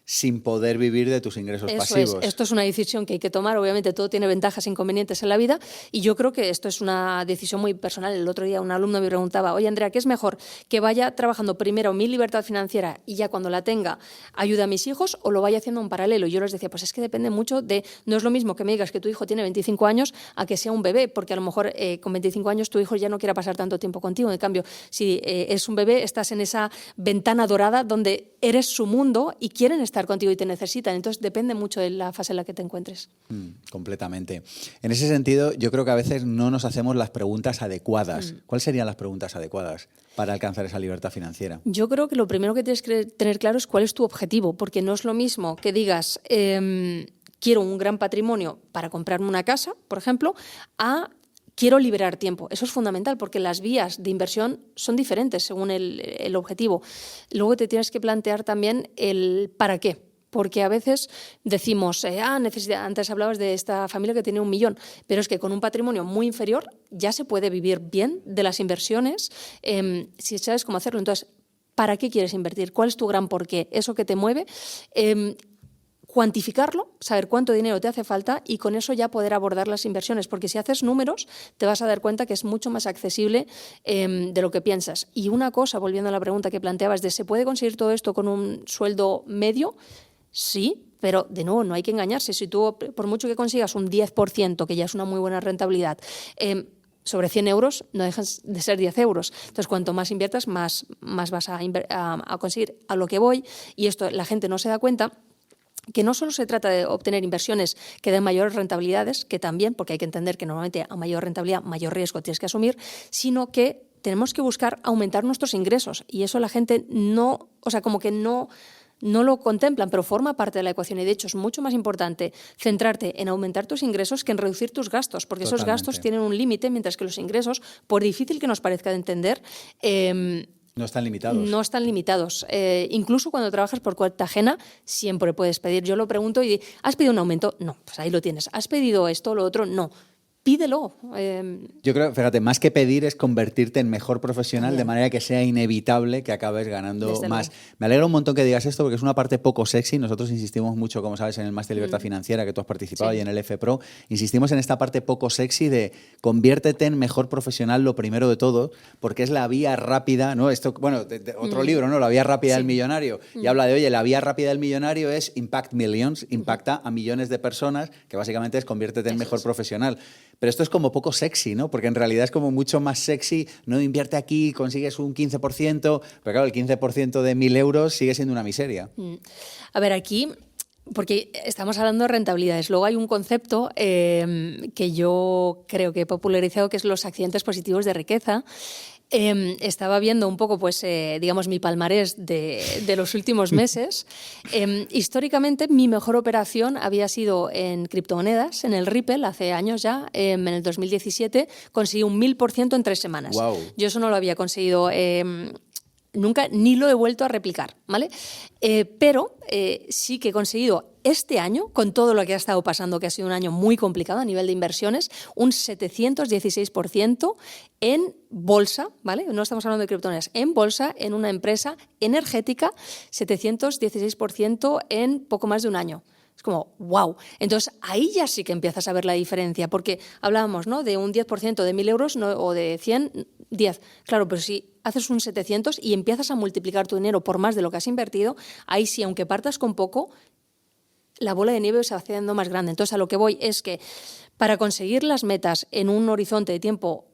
sin poder vivir de tus ingresos pasivos. Esto es una decisión que hay que tomar. Obviamente todo tiene ventajas e inconvenientes en la vida y yo creo que esto es una decisión muy personal. El otro día un alumno me preguntaba, oye Andrea, ¿qué es mejor? ¿Que vaya trabajando primero mi libertad financiera y ya cuando la tenga ayude a mis hijos o lo vaya haciendo en paralelo? Y yo les decía, pues es que depende mucho no es lo mismo que me digas que tu hijo tiene 25 años a que sea un bebé, porque a lo mejor con 25 años tu hijo ya no quiera pasar tanto tiempo contigo. En cambio, si es un bebé, estás en esa ventana dorada donde eres su mundo y quieren estar contigo y te necesitan. Entonces depende mucho de la fase en la que te encuentres. Completamente. En ese sentido, yo creo que a veces no nos hacemos las preguntas adecuadas. ¿Cuáles serían las preguntas adecuadas para alcanzar esa libertad financiera? Yo creo que lo primero que tienes que tener claro es cuál es tu objetivo, porque no es lo mismo que digas quiero un gran patrimonio para comprarme una casa, por ejemplo, a quiero liberar tiempo. Eso es fundamental porque las vías de inversión son diferentes según el objetivo. Luego te tienes que plantear también el para qué. Porque a veces decimos, antes hablabas de esta familia que tiene 1 millón, pero es que con un patrimonio muy inferior ya se puede vivir bien de las inversiones si sabes cómo hacerlo. Entonces, ¿para qué quieres invertir? ¿Cuál es tu gran porqué? Eso que te mueve, cuantificarlo, saber cuánto dinero te hace falta y con eso ya poder abordar las inversiones, porque si haces números te vas a dar cuenta que es mucho más accesible de lo que piensas. Y una cosa, volviendo a la pregunta que planteabas de ¿se puede conseguir todo esto con un sueldo medio? Sí, pero de nuevo no hay que engañarse. Si tú, por mucho que consigas un 10%, que ya es una muy buena rentabilidad, sobre 100 euros no dejan de ser 10 euros. Entonces, cuanto más inviertas, más vas a conseguir. A lo que voy, y esto la gente no se da cuenta, que no solo se trata de obtener inversiones que den mayores rentabilidades, que también, porque hay que entender que normalmente a mayor rentabilidad, mayor riesgo tienes que asumir, sino que tenemos que buscar aumentar nuestros ingresos. Y eso la gente no, o sea, como que no lo contemplan, pero forma parte de la ecuación. Y de hecho es mucho más importante centrarte en aumentar tus ingresos que en reducir tus gastos, porque Totalmente. esos gastos tienen un límite, mientras que los ingresos, por difícil que nos parezca de entender, no están limitados. no están limitados. Incluso cuando trabajas por cuenta ajena, siempre puedes pedir. Yo lo pregunto y ¿has pedido un aumento? No, pues ahí lo tienes. ¿Has pedido esto o lo otro? No. Pídelo. Yo creo, fíjate, más que pedir es convertirte en mejor profesional También. de manera que sea inevitable que acabes ganando Desde más. luego. Me alegra un montón que digas esto porque es una parte poco sexy. Nosotros insistimos mucho, como sabes, en el Máster de Libertad Financiera que tú has participado Sí. y en el FPRO. Insistimos en esta parte poco sexy de conviértete en mejor profesional lo primero de todo, porque es la vía rápida, ¿no? Esto, bueno, de otro libro, ¿no? La vía rápida del millonario. Y habla de, oye, la vía rápida del millonario es impact millions, impacta a millones de personas, que básicamente es conviértete en Eso mejor es. profesional. Pero esto es como poco sexy, ¿no? Porque en realidad es como mucho más sexy, no invierte aquí, consigues un 15%, pero claro, el 15% de 1.000 euros sigue siendo una miseria. A ver, aquí, porque estamos hablando de rentabilidades, luego hay un concepto que yo creo que he popularizado, que es los accidentes positivos de riqueza. Estaba viendo un poco, pues, digamos, mi palmarés de los últimos meses. Históricamente, mi mejor operación había sido en criptomonedas, en el Ripple, hace años ya. En el 2017 conseguí un 1000% en 3 semanas. Guau. Yo eso no lo había conseguido nunca, ni lo he vuelto a replicar, ¿vale? Pero sí que he conseguido este año, con todo lo que ha estado pasando, que ha sido un año muy complicado a nivel de inversiones, un 716% en bolsa, ¿vale? No estamos hablando de criptomonedas, en bolsa, en una empresa energética, 716% en poco más de un año. Es como, wow. Entonces, ahí ya sí que empiezas a ver la diferencia, porque hablábamos, ¿no?, de un 10% de 1.000 euros o de 100, 10. Claro, pero si haces un 700 y empiezas a multiplicar tu dinero por más de lo que has invertido, ahí sí, aunque partas con poco, la bola de nieve se va haciendo más grande. Entonces, a lo que voy es que para conseguir las metas en un horizonte de tiempo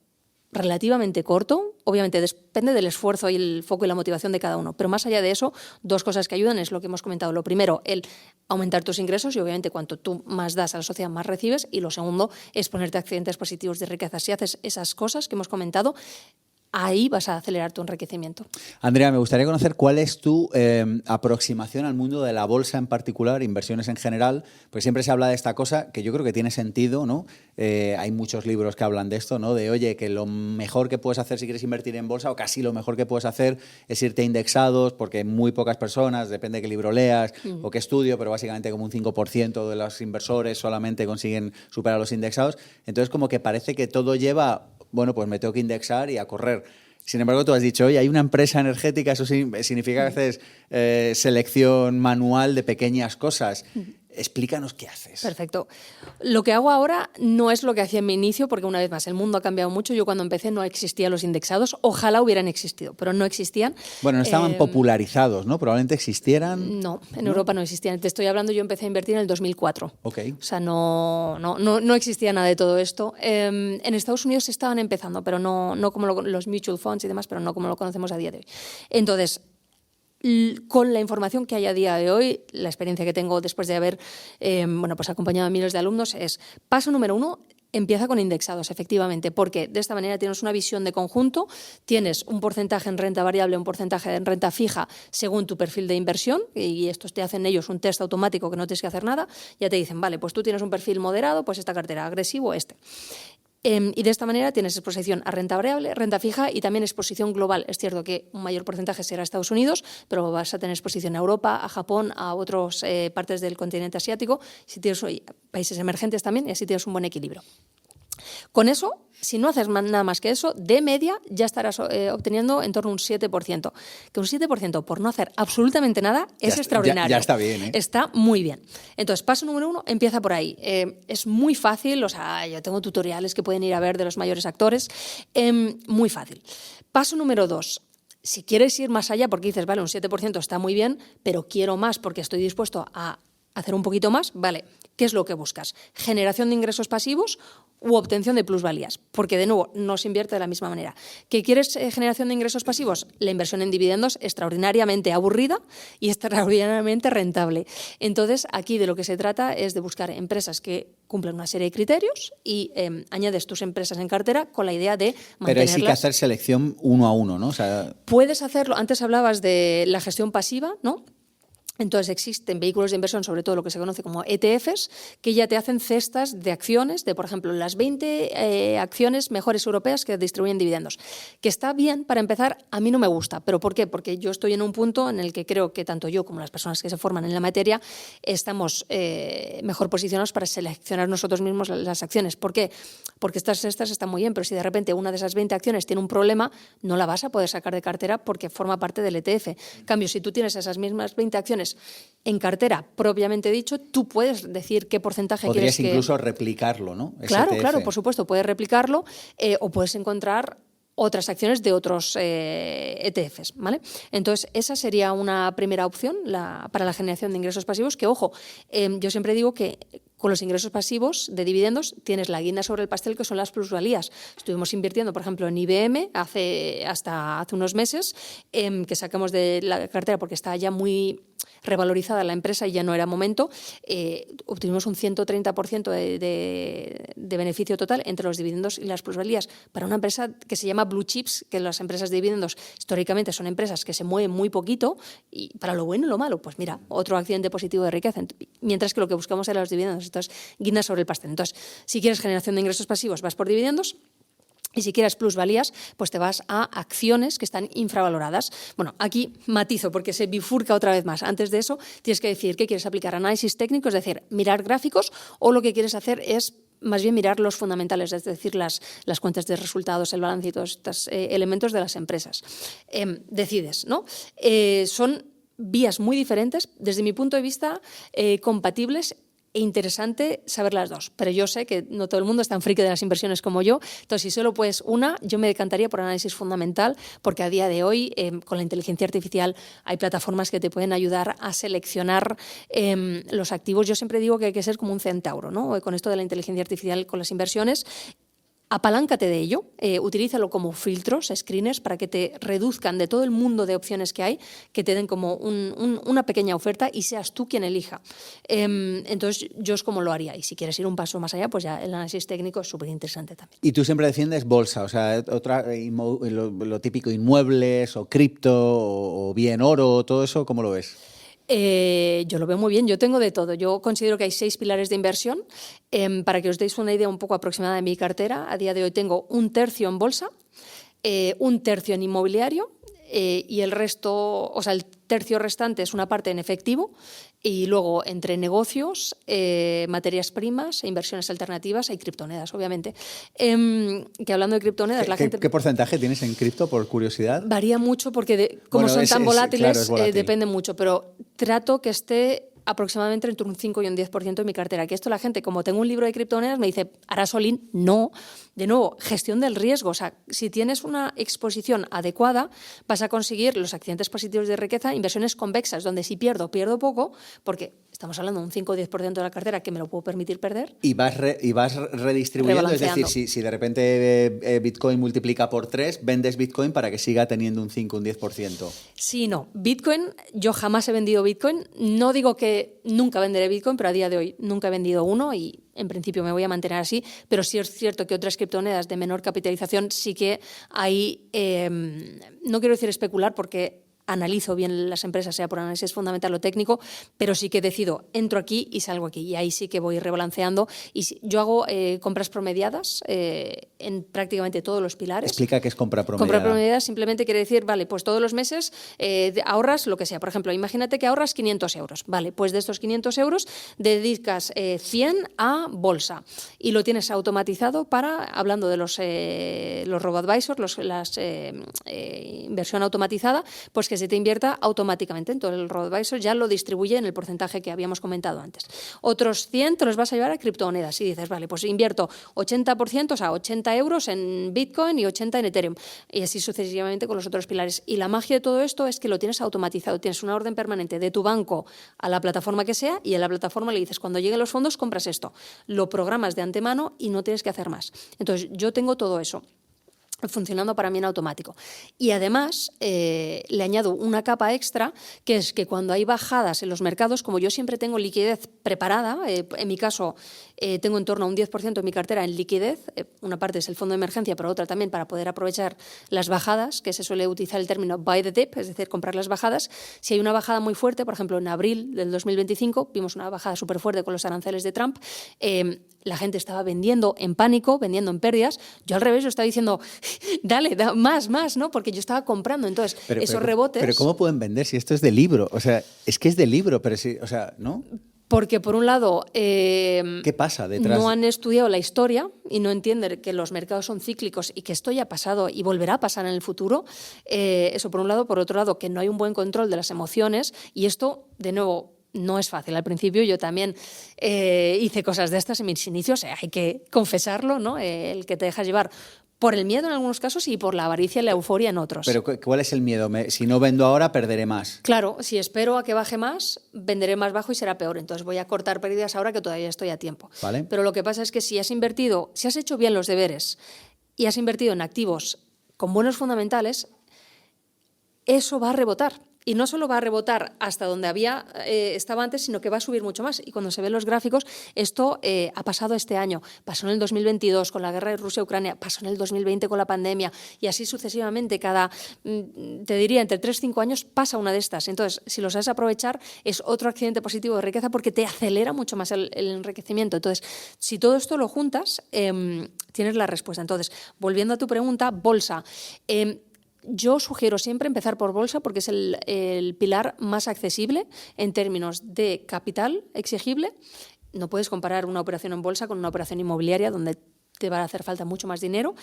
relativamente corto, obviamente depende del esfuerzo y el foco y la motivación de cada uno, pero más allá de eso, dos cosas que ayudan es lo que hemos comentado. Lo primero, el aumentar tus ingresos y obviamente cuanto tú más das a la sociedad, más recibes, y lo segundo es ponerte accidentes positivos de riqueza. Si haces esas cosas que hemos comentado, ahí vas a acelerar tu enriquecimiento. Andrea, me gustaría conocer cuál es tu aproximación al mundo de la bolsa en particular, inversiones en general, porque siempre se habla de esta cosa que yo creo que tiene sentido, ¿no? Hay muchos libros que hablan de esto, ¿no? De, oye, que lo mejor que puedes hacer si quieres invertir en bolsa, o casi lo mejor que puedes hacer, es irte a indexados, porque muy pocas personas, depende de qué libro leas o qué estudio, pero básicamente como un 5% de los inversores solamente consiguen superar los indexados. Entonces, como que parece que todo lleva, bueno, pues me tengo que indexar y a correr. Sin embargo, tú has dicho, oye, hay una empresa energética, eso significa que haces selección manual de pequeñas cosas. Explícanos qué haces. Perfecto. Lo que hago ahora no es lo que hacía en mi inicio, porque una vez más, el mundo ha cambiado mucho. Yo cuando empecé no existían los indexados. Ojalá hubieran existido, pero no existían. Bueno, no estaban popularizados, ¿no? Probablemente existieran. No, en Europa no existían. Te estoy hablando, yo empecé a invertir en el 2004. Ok. O sea, no existía nada de todo esto. En Estados Unidos se estaban empezando, pero no como los mutual funds y demás, pero no como lo conocemos a día de hoy. Entonces, con la información que hay a día de hoy, la experiencia que tengo después de haber pues acompañado a miles de alumnos es, paso número 1, empieza con indexados, efectivamente, porque de esta manera tienes una visión de conjunto, tienes un porcentaje en renta variable, un porcentaje en renta fija según tu perfil de inversión, y estos te hacen ellos un test automático que no tienes que hacer nada, ya te dicen, vale, pues tú tienes un perfil moderado, pues esta cartera, agresivo, este. Y de esta manera tienes exposición a renta variable, renta fija y también exposición global. Es cierto que un mayor porcentaje será Estados Unidos, pero vas a tener exposición a Europa, a Japón, a otras partes del continente asiático, si tienes países emergentes también, y así tienes un buen equilibrio. Con eso, si no haces nada más que eso, de media ya estarás obteniendo en torno a un 7%. Que un 7% por no hacer absolutamente nada es extraordinario. Ya está bien, ¿eh? Está muy bien. Entonces, paso número 1, empieza por ahí. Es muy fácil, o sea, yo tengo tutoriales que pueden ir a ver de los mayores actores. Muy fácil. Paso número 2. Si quieres ir más allá, porque dices, vale, un 7% está muy bien, pero quiero más porque estoy dispuesto a hacer un poquito más, vale. ¿Qué es lo que buscas? ¿Generación de ingresos pasivos u obtención de plusvalías? Porque, de nuevo, no se invierte de la misma manera. ¿Qué quieres generación de ingresos pasivos? La inversión en dividendos extraordinariamente aburrida y extraordinariamente rentable. Entonces, aquí de lo que se trata es de buscar empresas que cumplen una serie de criterios y añades tus empresas en cartera con la idea de mantenerlas. Pero hay sí que hacer selección uno a uno, ¿no? O sea, puedes hacerlo. Antes hablabas de la gestión pasiva, ¿no? Entonces existen vehículos de inversión, sobre todo lo que se conoce como ETFs, que ya te hacen cestas de acciones, de por ejemplo las 20 acciones mejores europeas que distribuyen dividendos. Que está bien, para empezar, a mí no me gusta. ¿Pero por qué? Porque yo estoy en un punto en el que creo que tanto yo como las personas que se forman en la materia estamos mejor posicionados para seleccionar nosotros mismos las acciones. ¿Por qué? Porque estas cestas están muy bien, pero si de repente una de esas 20 acciones tiene un problema, no la vas a poder sacar de cartera porque forma parte del ETF. En cambio, si tú tienes esas mismas 20 acciones en cartera, propiamente dicho, tú puedes decir qué porcentaje quieres que... Podrías incluso replicarlo, ¿no? Claro, ETF. claro, por supuesto, puedes replicarlo o puedes encontrar otras acciones de otros ETFs, ¿vale? Entonces, esa sería una primera opción para la generación de ingresos pasivos, que, ojo, yo siempre digo que con los ingresos pasivos de dividendos tienes la guinda sobre el pastel, que son las plusvalías. Estuvimos invirtiendo, por ejemplo, en IBM hasta hace unos meses, que sacamos de la cartera porque está ya muy revalorizada la empresa y ya no era momento. Obtuvimos un 130% de beneficio total entre los dividendos y las plusvalías para una empresa que se llama Blue Chips, que las empresas de dividendos históricamente son empresas que se mueven muy poquito, y para lo bueno y lo malo, pues mira, otro accidente positivo de riqueza, mientras que lo que buscamos era los dividendos. Entonces, guinda sobre el pastel. Entonces, si quieres generación de ingresos pasivos, vas por dividendos. Y si quieres plusvalías, pues te vas a acciones que están infravaloradas. Bueno, aquí matizo porque se bifurca otra vez más. Antes de eso, tienes que decir que quieres aplicar análisis técnico, es decir, mirar gráficos, o lo que quieres hacer es más bien mirar los fundamentales, es decir, las cuentas de resultados, el balance y todos estos elementos de las empresas. Decides, ¿no? Son vías muy diferentes, desde mi punto de vista, compatibles e interesante saber las dos, pero yo sé que no todo el mundo es tan friki de las inversiones como yo, entonces si solo puedes una, yo me decantaría por análisis fundamental, porque a día de hoy con la inteligencia artificial hay plataformas que te pueden ayudar a seleccionar los activos. Yo siempre digo que hay que ser como un centauro, ¿no? Con esto de la inteligencia artificial con las inversiones. Apaláncate de ello, utilízalo como filtros, screeners, para que te reduzcan de todo el mundo de opciones que hay, que te den como una pequeña oferta y seas tú quien elija. Entonces, yo es como lo haría. Y si quieres ir un paso más allá, pues ya el análisis técnico es súper interesante también. Y tú siempre defiendes bolsa, o sea, lo típico, inmuebles o cripto o bien oro, todo eso, ¿cómo lo ves? Yo lo veo muy bien, yo tengo de todo. Yo considero que hay 6 pilares de inversión. Para que os deis una idea un poco aproximada de mi cartera, a día de hoy tengo 1/3 en bolsa, 1/3 en inmobiliario y el resto, o sea, el tercio restante es una parte en efectivo y luego entre negocios, materias primas, inversiones alternativas y criptomonedas, obviamente. Que hablando de criptomonedas, la gente... ¿Qué porcentaje tienes en cripto, por curiosidad? Varía mucho porque como son tan volátiles, claro, es volátil. Depende mucho, pero trato que esté aproximadamente entre un 5 y un 10% de mi cartera. Que esto la gente, como tengo un libro de criptomonedas, me dice, ¿harás all-in? No. De nuevo, gestión del riesgo. O sea, si tienes una exposición adecuada, vas a conseguir los accidentes positivos de riqueza, inversiones convexas, donde si pierdo poco, porque estamos hablando de un 5 o 10% de la cartera que me lo puedo permitir perder. Y vas redistribuyendo, es decir, si de repente Bitcoin multiplica por 3, vendes Bitcoin para que siga teniendo un 5 o un 10%. Sí, no. Bitcoin, yo jamás he vendido Bitcoin. No digo que nunca venderé Bitcoin, pero a día de hoy nunca he vendido uno y en principio me voy a mantener así, pero sí es cierto que otras criptomonedas de menor capitalización sí que hay, no quiero decir especular porque analizo bien las empresas, sea por análisis fundamental o técnico, pero sí que decido, entro aquí y salgo aquí, y ahí sí que voy rebalanceando. Y yo hago compras promediadas en prácticamente todos los pilares. Explica qué es compra promediada. Compra promediada simplemente quiere decir, vale, pues todos los meses ahorras lo que sea. Por ejemplo, imagínate que ahorras 500 euros. Vale, pues de estos 500 euros dedicas 100 a bolsa y lo tienes automatizado para, hablando de los robo-advisors, la inversión automatizada, pues que que se te invierta automáticamente. Entonces el robo-advisor ya lo distribuye en el porcentaje que habíamos comentado antes. Otros 100 te los vas a llevar a criptomonedas y dices, vale, pues invierto 80%, o sea, 80 euros en Bitcoin y 80 en Ethereum. Y así sucesivamente con los otros pilares. Y la magia de todo esto es que lo tienes automatizado. Tienes una orden permanente de tu banco a la plataforma que sea y en la plataforma le dices, cuando lleguen los fondos, compras esto. Lo programas de antemano y no tienes que hacer más. Entonces, yo tengo todo eso funcionando para mí en automático. Y además le añado una capa extra, que es que cuando hay bajadas en los mercados, como yo siempre tengo liquidez preparada, en mi caso tengo en torno a un 10% de mi cartera en liquidez, una parte es el fondo de emergencia, pero otra también para poder aprovechar las bajadas, que se suele utilizar el término buy the dip, es decir, comprar las bajadas. Si hay una bajada muy fuerte, por ejemplo en abril del 2025, vimos una bajada súper fuerte con los aranceles de Trump, la gente estaba vendiendo en pánico, vendiendo en pérdidas. Yo al revés, yo estaba diciendo, dale, más, ¿no? Porque yo estaba comprando. Entonces, esos rebotes... Pero ¿cómo pueden vender si esto es de libro? O sea, es que es de libro, pero sí, o sea, ¿no? Porque, por un lado, ¿qué pasa detrás? No han estudiado la historia y no entienden que los mercados son cíclicos y que esto ya ha pasado y volverá a pasar en el futuro. Eso por un lado. Por otro lado, que no hay un buen control de las emociones y esto, de nuevo, no es fácil. Al principio yo también hice cosas de estas en mis inicios, hay que confesarlo, ¿no? El que te dejas llevar por el miedo en algunos casos y por la avaricia y la euforia en otros. Pero ¿cuál es el miedo? Si no vendo ahora, perderé más. Claro, si espero a que baje más, venderé más bajo y será peor. Entonces voy a cortar pérdidas ahora que todavía estoy a tiempo. ¿Vale? Pero lo que pasa es que si has hecho bien los deberes y has invertido en activos con buenos fundamentales, eso va a rebotar. Y no solo va a rebotar hasta donde estaba antes, sino que va a subir mucho más. Y cuando se ven los gráficos, esto ha pasado este año, pasó en el 2022 con la guerra de Rusia-Ucrania, pasó en el 2020 con la pandemia y así sucesivamente te diría, entre 3 y 5 años pasa una de estas. Entonces, si lo sabes aprovechar, es otro accidente positivo de riqueza porque te acelera mucho más el enriquecimiento. Entonces, si todo esto lo juntas, tienes la respuesta. Entonces, volviendo a tu pregunta, bolsa. Yo sugiero siempre empezar por bolsa porque es el pilar más accesible en términos de capital exigible. No puedes comparar una operación en bolsa con una operación inmobiliaria donde te va a hacer falta mucho más dinero.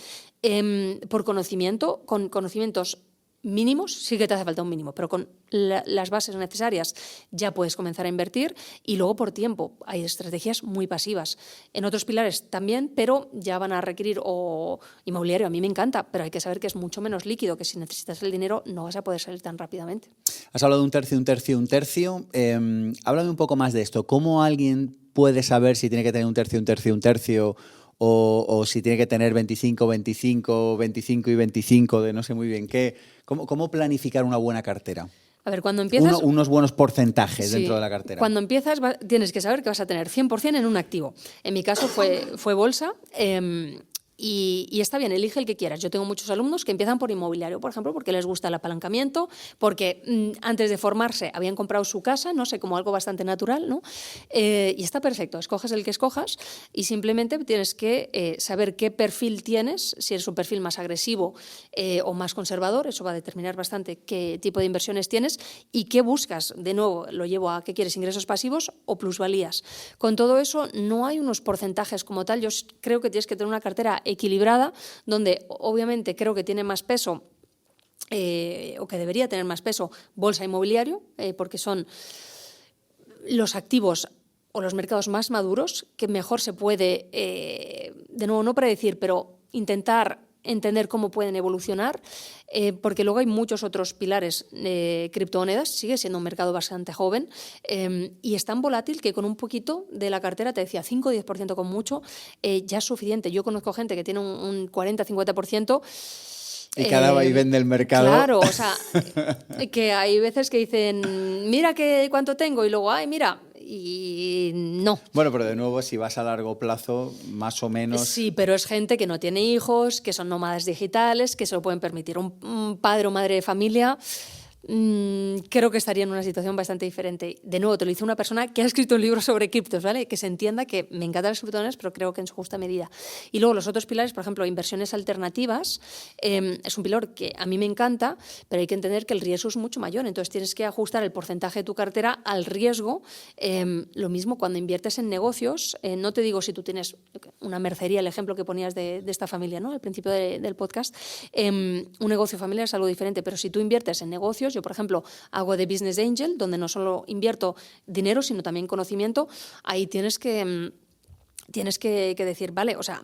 Por conocimiento, con conocimientos mínimos, sí que te hace falta un mínimo, pero con las bases necesarias ya puedes comenzar a invertir. Y luego por tiempo, hay estrategias muy pasivas. En otros pilares también, pero ya van a requerir, o inmobiliario, a mí me encanta, pero hay que saber que es mucho menos líquido, que si necesitas el dinero no vas a poder salir tan rápidamente. Has hablado de un tercio. Háblame un poco más de esto. ¿Cómo alguien puede saber si tiene que tener un tercio, o si tiene que tener 25 y 25 de no sé muy bien qué? ¿Cómo planificar una buena cartera? A ver, cuando empiezas... Unos buenos porcentajes dentro de la cartera. Cuando empiezas tienes que saber que vas a tener 100% en un activo. En mi caso fue bolsa. Y está bien, elige el que quieras. Yo tengo muchos alumnos que empiezan por inmobiliario, por ejemplo, porque les gusta el apalancamiento, porque antes de formarse habían comprado su casa, no sé, como algo bastante natural, ¿no? Y está perfecto, escoges el que escojas y simplemente tienes que saber qué perfil tienes, si eres un perfil más agresivo o más conservador, eso va a determinar bastante qué tipo de inversiones tienes y qué buscas. De nuevo, lo llevo a qué quieres, ingresos pasivos o plusvalías. Con todo eso, no hay unos porcentajes como tal. Yo creo que tienes que tener una cartera equilibrada, donde obviamente creo que tiene más peso o que debería tener más peso bolsa inmobiliario, porque son los activos o los mercados más maduros que mejor se puede, de nuevo, no predecir, pero intentar entender cómo pueden evolucionar, porque luego hay muchos otros pilares. Criptomonedas sigue siendo un mercado bastante joven y es tan volátil que con un poquito de la cartera, te decía 5 o 10% con mucho, ya es suficiente. Yo conozco gente que tiene un 40-50%. Y cada va y vende el mercado. Claro, o sea, que hay veces que dicen, mira cuánto tengo, y luego, ay, mira, y no. Bueno, pero de nuevo, si vas a largo plazo, más o menos... Sí, pero es gente que no tiene hijos, que son nómadas digitales, que se lo pueden permitir un padre o madre de familia. Creo que estaría en una situación bastante diferente. De nuevo, te lo dice una persona que ha escrito un libro sobre criptos, ¿vale? Que se entienda que me encantan las criptomonedas, pero creo que en su justa medida. Y luego los otros pilares, por ejemplo, inversiones alternativas, es un pilar que a mí me encanta, pero hay que entender que el riesgo es mucho mayor. Entonces tienes que ajustar el porcentaje de tu cartera al riesgo. Lo mismo cuando inviertes en negocios. No te digo si tú tienes una mercería, el ejemplo que ponías de esta familia, ¿no? Al principio del podcast. Un negocio familiar es algo diferente, pero si tú inviertes en negocios, Yo, por ejemplo, hago de Business Angel, donde no solo invierto dinero, sino también conocimiento. Ahí tienes que decir, vale, o sea,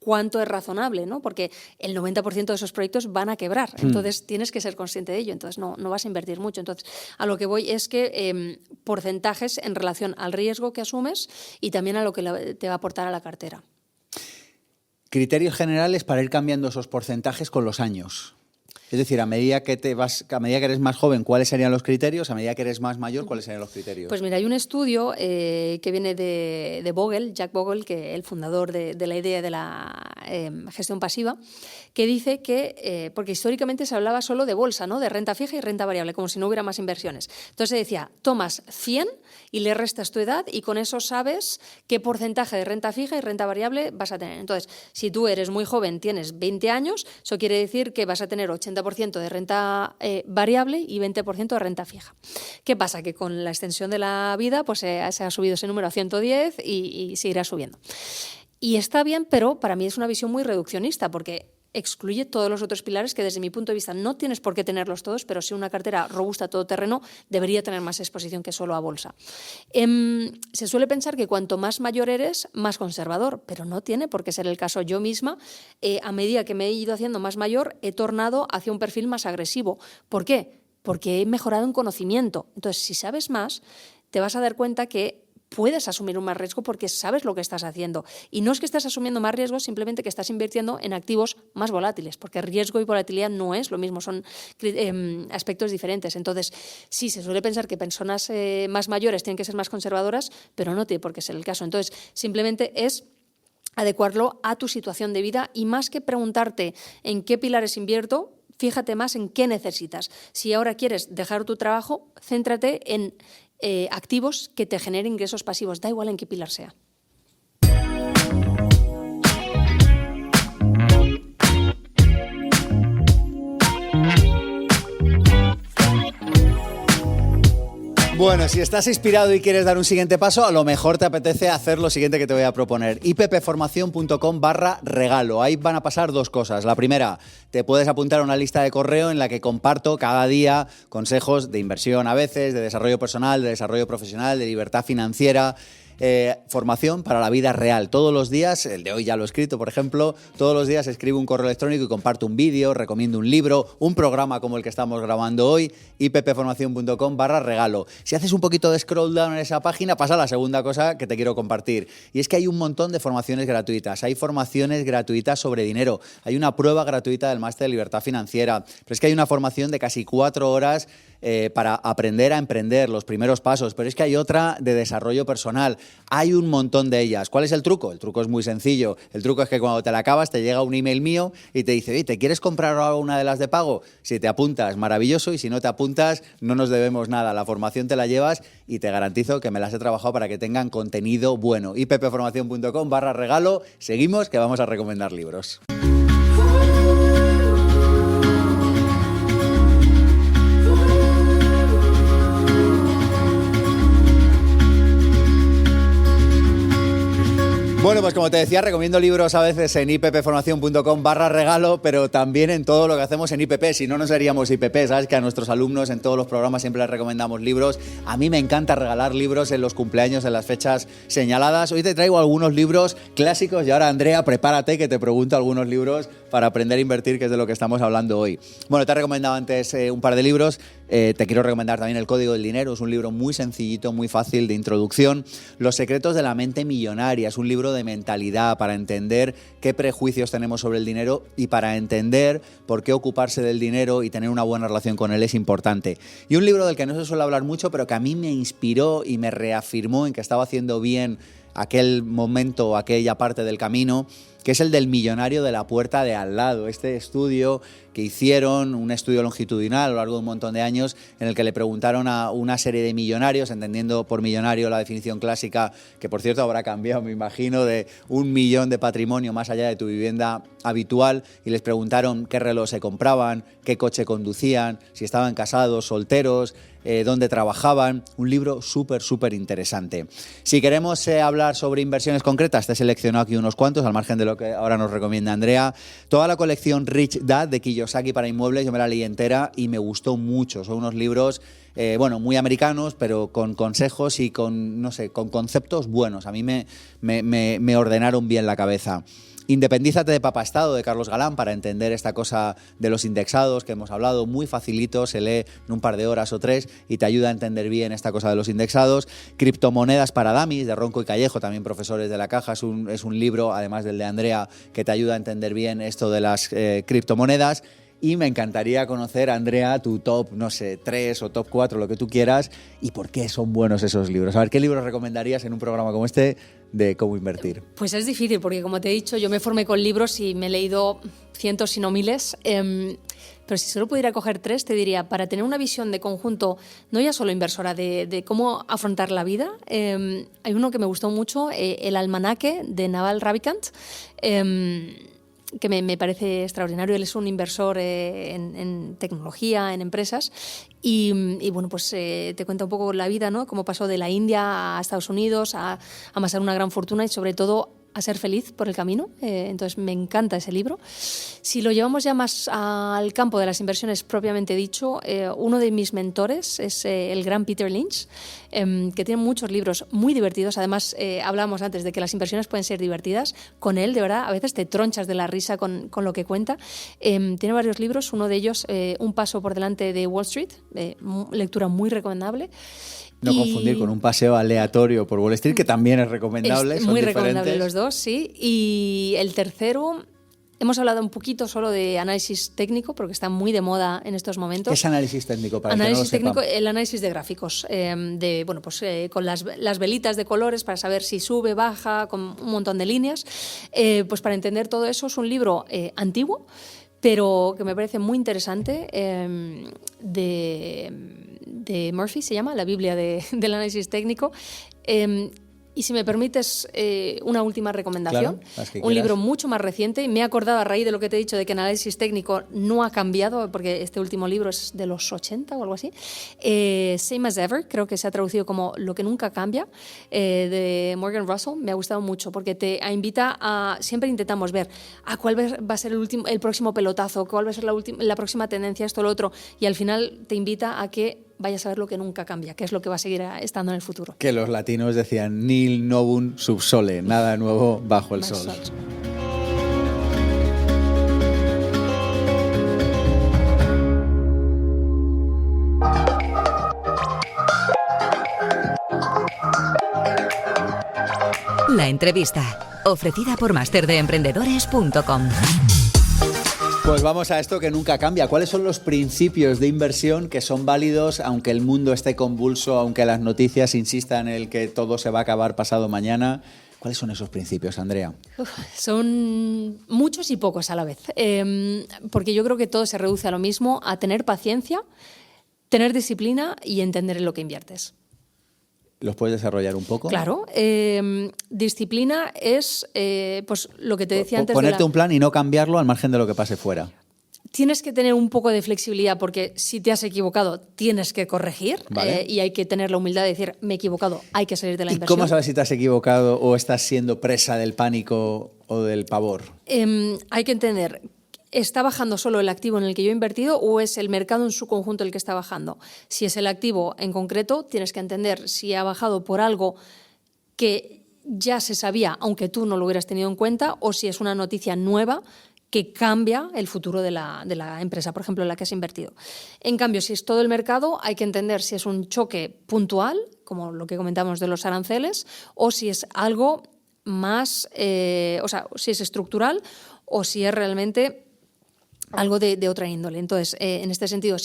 cuánto es razonable, ¿no? Porque el 90% de esos proyectos van a quebrar, entonces tienes que ser consciente de ello, entonces no vas a invertir mucho. Entonces, a lo que voy es que porcentajes en relación al riesgo que asumes y también a lo que te va a aportar a la cartera. Criterios generales para ir cambiando esos porcentajes con los años. Es decir, a medida que eres más joven, ¿cuáles serían los criterios? A medida que eres más mayor, ¿cuáles serían los criterios? Pues mira, hay un estudio que viene de Bogle, Jack Bogle, que es el fundador de la idea de la gestión pasiva, que dice que, porque históricamente se hablaba solo de bolsa, ¿no? De renta fija y renta variable, como si no hubiera más inversiones. Entonces se decía, tomas 100 y le restas tu edad y con eso sabes qué porcentaje de renta fija y renta variable vas a tener. Entonces, si tú eres muy joven, tienes 20 años, eso quiere decir que vas a tener 80% de renta variable y 20% de renta fija. ¿Qué pasa? Que con la extensión de la vida pues se ha subido ese número a 110 y seguirá subiendo. Y está bien, pero para mí es una visión muy reduccionista porque excluye todos los otros pilares que desde mi punto de vista no tienes por qué tenerlos todos, pero sí una cartera robusta todoterreno debería tener más exposición que solo a bolsa. Se suele pensar que cuanto más mayor eres, más conservador, pero no tiene por qué ser el caso. Yo misma, a medida que me he ido haciendo más mayor, he tornado hacia un perfil más agresivo. ¿Por qué? Porque he mejorado en conocimiento. Entonces, si sabes más, te vas a dar cuenta que puedes asumir un más riesgo porque sabes lo que estás haciendo. Y no es que estés asumiendo más riesgo, simplemente que estás invirtiendo en activos más volátiles, porque riesgo y volatilidad no es lo mismo, son aspectos diferentes. Entonces, sí, se suele pensar que personas más mayores tienen que ser más conservadoras, pero no tiene por qué ser el caso. Entonces, simplemente es adecuarlo a tu situación de vida y más que preguntarte en qué pilares invierto, fíjate más en qué necesitas. Si ahora quieres dejar tu trabajo, céntrate en activos que te generen ingresos pasivos, da igual en qué pilar sea. Bueno, si estás inspirado y quieres dar un siguiente paso, a lo mejor te apetece hacer lo siguiente que te voy a proponer. ippformacion.com/regalo. Ahí van a pasar dos cosas. La primera, te puedes apuntar a una lista de correo en la que comparto cada día consejos de inversión a veces, de desarrollo personal, de desarrollo profesional, de libertad financiera. Formación para la vida real. Todos los días, el de hoy ya lo he escrito, por ejemplo, todos los días escribo un correo electrónico y comparto un vídeo, recomiendo un libro, un programa como el que estamos grabando hoy, ippformacion.com/regalo. Si haces un poquito de scroll down en esa página, pasa la segunda cosa que te quiero compartir. Y es que hay un montón de formaciones gratuitas. Hay formaciones gratuitas sobre dinero. Hay una prueba gratuita del máster de libertad financiera. Pero es que hay una formación de casi 4 horas para aprender a emprender, los primeros pasos. Pero es que hay otra de desarrollo personal. Hay un montón de ellas. ¿Cuál es el truco? El truco es muy sencillo. El truco es que cuando te la acabas te llega un email mío y te dice, ¿te quieres comprar una de las de pago? Si te apuntas, maravilloso, y si no te apuntas, no nos debemos nada. La formación te la llevas y te garantizo que me las he trabajado para que tengan contenido bueno. ippformacion.com/regalo. Seguimos, que vamos a recomendar libros. Bueno, pues como te decía, recomiendo libros a veces en ippformacion.com/regalo, pero también en todo lo que hacemos en IPP. Si no, no seríamos IPP. Sabes que a nuestros alumnos en todos los programas siempre les recomendamos libros. A mí me encanta regalar libros en los cumpleaños, en las fechas señaladas. Hoy te traigo algunos libros clásicos y ahora, Andrea, prepárate que te pregunto algunos libros para aprender a invertir, que es de lo que estamos hablando hoy. Bueno, te he recomendado antes un par de libros. Te quiero recomendar también El Código del Dinero. Es un libro muy sencillito, muy fácil de introducción. Los secretos de la mente millonaria. Es un libro de mentalidad para entender qué prejuicios tenemos sobre el dinero y para entender por qué ocuparse del dinero y tener una buena relación con él es importante. Y un libro del que no se suele hablar mucho, pero que a mí me inspiró y me reafirmó en que estaba haciendo bien aquel momento, aquella parte del camino, que es el del millonario de la puerta de al lado. Este estudio que hicieron, un estudio longitudinal a lo largo de un montón de años, en el que le preguntaron a una serie de millonarios, entendiendo por millonario la definición clásica, que por cierto habrá cambiado, me imagino, de 1 millón de patrimonio más allá de tu vivienda habitual, y les preguntaron qué reloj se compraban, qué coche conducían, si estaban casados, solteros, dónde trabajaban. Un libro súper interesante. Si queremos hablar sobre inversiones concretas, te he seleccionado aquí unos cuantos, al margen de lo que ahora nos recomienda Andrea. Toda la colección Rich Dad de Kiyosaki para inmuebles, yo me la leí entera y me gustó mucho. Son unos libros muy americanos, pero con consejos y con conceptos buenos. A mí me ordenaron bien la cabeza. Independízate de Papá Estado, de Carlos Galán, para entender esta cosa de los indexados que hemos hablado, muy facilito, se lee en un par de horas o 3 y te ayuda a entender bien esta cosa de los indexados. Criptomonedas para Damis, de Ronco y Callejo, también profesores de la Caja, es un libro, además del de Andrea, que te ayuda a entender bien esto de las criptomonedas. Y me encantaría conocer, Andrea, tu top, 3 o top 4, lo que tú quieras, y por qué son buenos esos libros. A ver, ¿qué libros recomendarías en un programa como este de cómo invertir? Pues es difícil, porque como te he dicho, yo me formé con libros y me he leído cientos si no miles. Pero si solo pudiera coger 3, te diría, para tener una visión de conjunto, no ya solo inversora, de cómo afrontar la vida, hay uno que me gustó mucho, El almanaque, de Naval Ravikant, que me parece extraordinario. Él es un inversor en tecnología, en empresas, y bueno, pues te cuenta un poco la vida, ¿no? Cómo pasó de la India a Estados Unidos, a amasar una gran fortuna y sobre todo a ser feliz por el camino. Entonces me encanta ese libro. Si lo llevamos ya más al campo de las inversiones propiamente dicho, uno de mis mentores es el gran Peter Lynch, que tiene muchos libros muy divertidos. Además, hablábamos antes de que las inversiones pueden ser divertidas. Con él, de verdad, a veces te tronchas de la risa con lo que cuenta. Tiene varios libros, uno de ellos, Un paso por delante de Wall Street, lectura muy recomendable. No confundir con un paseo aleatorio por Wall Street, que también es recomendable. Es muy recomendable los dos, sí. Y el tercero, hemos hablado un poquito solo de análisis técnico, porque está muy de moda en estos momentos. ¿Qué es análisis técnico? Para análisis que no lo técnico, sepan. el análisis de gráficos, con las velitas de colores para saber si sube, baja, con un montón de líneas. Pues para entender todo eso es un libro antiguo, pero que me parece muy interesante, de Murphy, se llama, la Biblia del análisis técnico. Y si me permites una última recomendación, claro, un libro mucho más reciente. Me he acordado a raíz de lo que te he dicho de que el análisis técnico no ha cambiado, porque este último libro es de los 80 o algo así. Same as Ever, creo que se ha traducido como Lo que nunca cambia, de Morgan Russell. Me ha gustado mucho porque te invita a... Siempre intentamos ver cuál va a ser el próximo pelotazo, cuál va a ser la próxima tendencia, esto, lo otro, y al final te invita a que vayas a ver lo que nunca cambia, que es lo que va a seguir estando en el futuro. Que los latinos decían nil novum sub sole, nada nuevo bajo el sol. La entrevista, ofrecida por masterdeemprendedores.com. Pues vamos a esto que nunca cambia. ¿Cuáles son los principios de inversión que son válidos aunque el mundo esté convulso, aunque las noticias insistan en el que todo se va a acabar pasado mañana? ¿Cuáles son esos principios, Andrea? Son muchos y pocos a la vez, porque yo creo que todo se reduce a lo mismo, a tener paciencia, tener disciplina y entender en lo que inviertes. ¿Los puedes desarrollar un poco? Claro. Disciplina es pues lo que te decía antes. Ponerte un plan y no cambiarlo al margen de lo que pase fuera. Tienes que tener un poco de flexibilidad porque si te has equivocado tienes que corregir, vale. Y hay que tener la humildad de decir me he equivocado, hay que salir de la inversión. ¿Y cómo sabes si te has equivocado o estás siendo presa del pánico o del pavor? Hay que entender, ¿está bajando solo el activo en el que yo he invertido o es el mercado en su conjunto el que está bajando? Si es el activo en concreto, tienes que entender si ha bajado por algo que ya se sabía, aunque tú no lo hubieras tenido en cuenta, o si es una noticia nueva que cambia el futuro de la empresa, por ejemplo, en la que has invertido. En cambio, si es todo el mercado, hay que entender si es un choque puntual, como lo que comentamos de los aranceles, o si es algo más, si es estructural o si es realmente algo de otra índole. Entonces, en este sentido,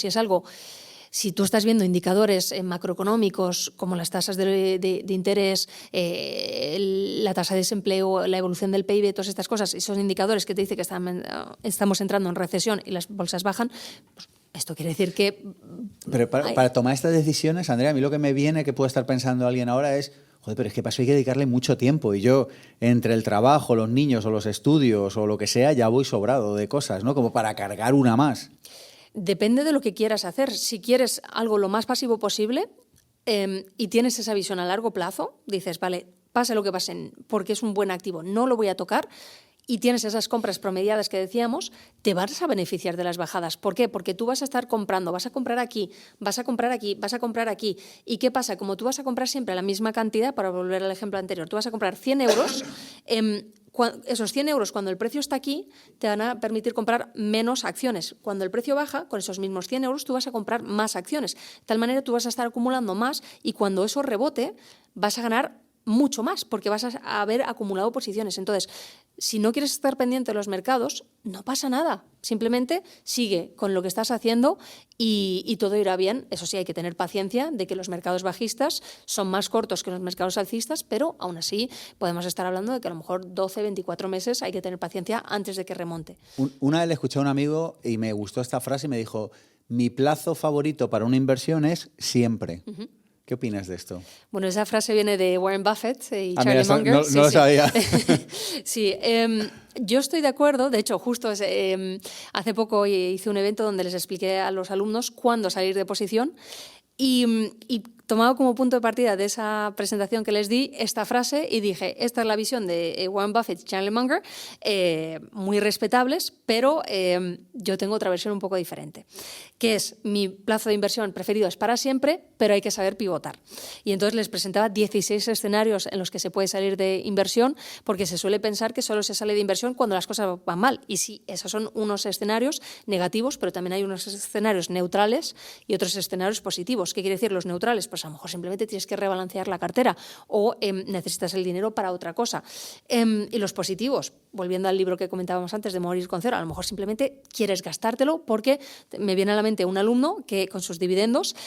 si tú estás viendo indicadores macroeconómicos como las tasas de interés, la tasa de desempleo, la evolución del PIB, todas estas cosas, esos indicadores que te dicen que estamos entrando en recesión y las bolsas bajan, pues esto quiere decir que... Pero para tomar estas decisiones, Andrea, a mí lo que me viene que puede estar pensando alguien ahora es, joder, pero es que para eso hay que dedicarle mucho tiempo y yo, entre el trabajo, los niños o los estudios o lo que sea, ya voy sobrado de cosas, ¿no? Como para cargar una más. Depende de lo que quieras hacer. Si quieres algo lo más pasivo posible y tienes esa visión a largo plazo, dices, vale, pase lo que pase, porque es un buen activo, no lo voy a tocar, y tienes esas compras promediadas que decíamos, te vas a beneficiar de las bajadas. ¿Por qué? Porque tú vas a estar comprando, vas a comprar aquí, vas a comprar aquí, vas a comprar aquí. ¿Y qué pasa? Como tú vas a comprar siempre la misma cantidad, para volver al ejemplo anterior, tú vas a comprar 100 euros, esos 100 euros cuando el precio está aquí te van a permitir comprar menos acciones. Cuando el precio baja, con esos mismos 100 euros tú vas a comprar más acciones. De tal manera tú vas a estar acumulando más y cuando eso rebote vas a ganar mucho más porque vas a haber acumulado posiciones. Entonces, si no quieres estar pendiente de los mercados, no pasa nada. Simplemente sigue con lo que estás haciendo y todo irá bien. Eso sí, hay que tener paciencia de que los mercados bajistas son más cortos que los mercados alcistas, pero aún así podemos estar hablando de que a lo mejor 12, 24 meses hay que tener paciencia antes de que remonte. Una vez le escuché a un amigo y me gustó esta frase y me dijo, mi plazo favorito para una inversión es siempre. Uh-huh. ¿Qué opinas de esto? Bueno, esa frase viene de Warren Buffett y Charlie Munger. No lo sabía. Sí, yo estoy de acuerdo. De hecho, justo hace poco hice un evento donde les expliqué a los alumnos cuándo salir de posición y tomado como punto de partida de esa presentación que les di esta frase y dije, esta es la visión de Warren Buffett y Charlie Munger, muy respetables, pero yo tengo otra versión un poco diferente, que es mi plazo de inversión preferido es para siempre, pero hay que saber pivotar. Y entonces les presentaba 16 escenarios en los que se puede salir de inversión, porque se suele pensar que solo se sale de inversión cuando las cosas van mal. Y sí, esos son unos escenarios negativos, pero también hay unos escenarios neutrales y otros escenarios positivos. ¿Qué quiere decir los neutrales? Pues a lo mejor simplemente tienes que rebalancear la cartera o necesitas el dinero para otra cosa. Y los positivos, volviendo al libro que comentábamos antes de Morir con Cero, a lo mejor simplemente quieres gastártelo porque me viene a la mente un alumno que con sus dividendos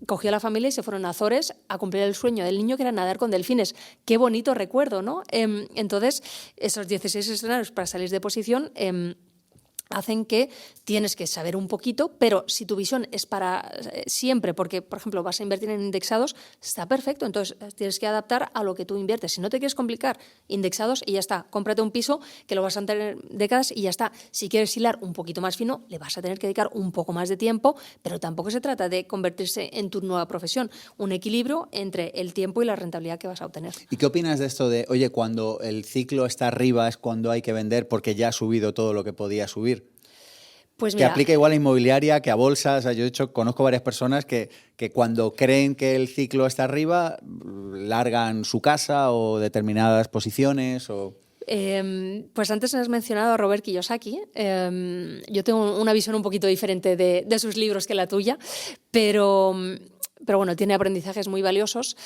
cogió a la familia y se fueron a Azores a cumplir el sueño del niño que era nadar con delfines. Qué bonito recuerdo, ¿no? Entonces, esos 16 escenarios para salir de posición hacen que tienes que saber un poquito, pero si tu visión es para siempre, porque, por ejemplo, vas a invertir en indexados, está perfecto, entonces tienes que adaptar a lo que tú inviertes. Si no te quieres complicar, indexados y ya está. Cómprate un piso que lo vas a tener décadas y ya está. Si quieres hilar un poquito más fino, le vas a tener que dedicar un poco más de tiempo, pero tampoco se trata de convertirse en tu nueva profesión. Un equilibrio entre el tiempo y la rentabilidad que vas a obtener. ¿Y qué opinas de esto de, oye, cuando el ciclo está arriba es cuando hay que vender porque ya ha subido todo lo que podía subir? Pues que aplica igual a inmobiliaria que a bolsas. Yo, de hecho, conozco varias personas que cuando creen que el ciclo está arriba, largan su casa o determinadas posiciones. Pues antes has mencionado a Robert Kiyosaki. Yo tengo una visión un poquito diferente de sus libros que la tuya, pero bueno, tiene aprendizajes muy valiosos.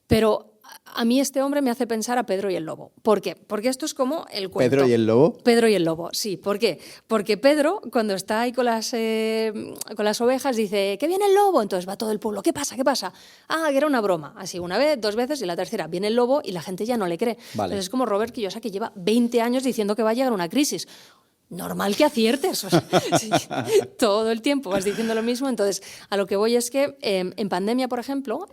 Pero a mí este hombre me hace pensar a Pedro y el Lobo. ¿Por qué? Porque esto es como el cuento. ¿Pedro y el Lobo? Pedro y el Lobo, sí. ¿Por qué? Porque Pedro, cuando está ahí con las ovejas, dice, ¡que viene el lobo! Entonces va todo el pueblo, ¿qué pasa? ¿Qué pasa? Ah, que era una broma. Así una vez, dos veces y la tercera viene el lobo y la gente ya no le cree. Vale. Entonces es como Robert Kiyosaki, lleva 20 años diciendo que va a llegar una crisis. Normal que aciertes, o sea, sí, todo el tiempo vas diciendo lo mismo. Entonces, a lo que voy es que en pandemia, por ejemplo,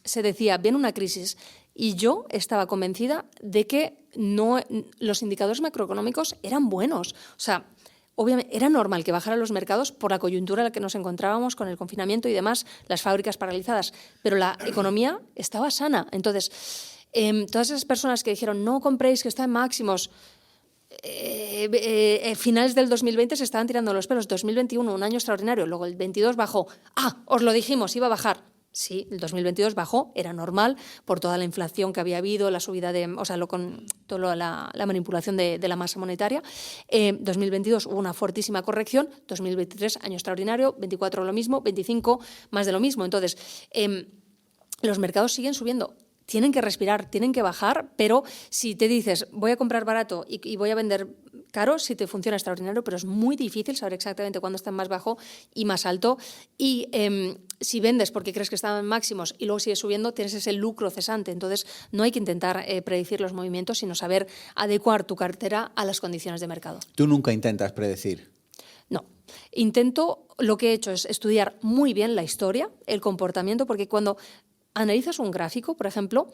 se decía, viene una crisis, y yo estaba convencida de que los indicadores macroeconómicos eran buenos. O sea, obviamente era normal que bajaran los mercados por la coyuntura en la que nos encontrábamos con el confinamiento y demás, las fábricas paralizadas, pero la economía estaba sana. Entonces, todas esas personas que dijeron, no compréis, que está en máximos, finales del 2020 se estaban tirando los pelos. 2021, un año extraordinario, luego el 22 bajó. Os lo dijimos, iba a bajar. Sí, el 2022 bajó, era normal por toda la inflación que había habido, la subida con toda la manipulación de la masa monetaria. 2022 hubo una fortísima corrección, 2023 año extraordinario, 24 lo mismo, 25 más de lo mismo. Entonces, los mercados siguen subiendo. Tienen que respirar, tienen que bajar, pero si te dices voy a comprar barato y voy a vender caro, sí te funciona extraordinario, pero es muy difícil saber exactamente cuándo está más bajo y más alto. Y si vendes porque crees que están en máximos y luego sigues subiendo, tienes ese lucro cesante. Entonces no hay que intentar predecir los movimientos, sino saber adecuar tu cartera a las condiciones de mercado. ¿Tú nunca intentas predecir? No. Lo que he hecho es estudiar muy bien la historia, el comportamiento, porque cuando analizas un gráfico, por ejemplo,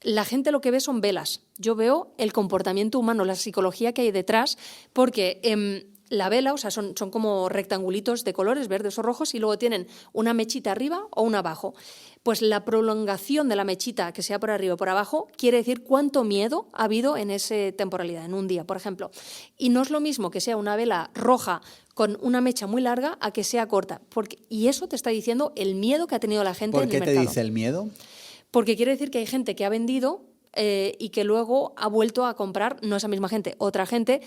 la gente lo que ve son velas. Yo veo el comportamiento humano, la psicología que hay detrás, porque la vela, o sea, son como rectangulitos de colores verdes o rojos y luego tienen una mechita arriba o una abajo. Pues la prolongación de la mechita, que sea por arriba o por abajo, quiere decir cuánto miedo ha habido en esa temporalidad, en un día, por ejemplo. Y no es lo mismo que sea una vela roja con una mecha muy larga a que sea corta. Y eso te está diciendo el miedo que ha tenido la gente en el mercado. ¿Por qué te dice el miedo? Porque quiere decir que hay gente que ha vendido y que luego ha vuelto a comprar, no esa misma gente, otra gente,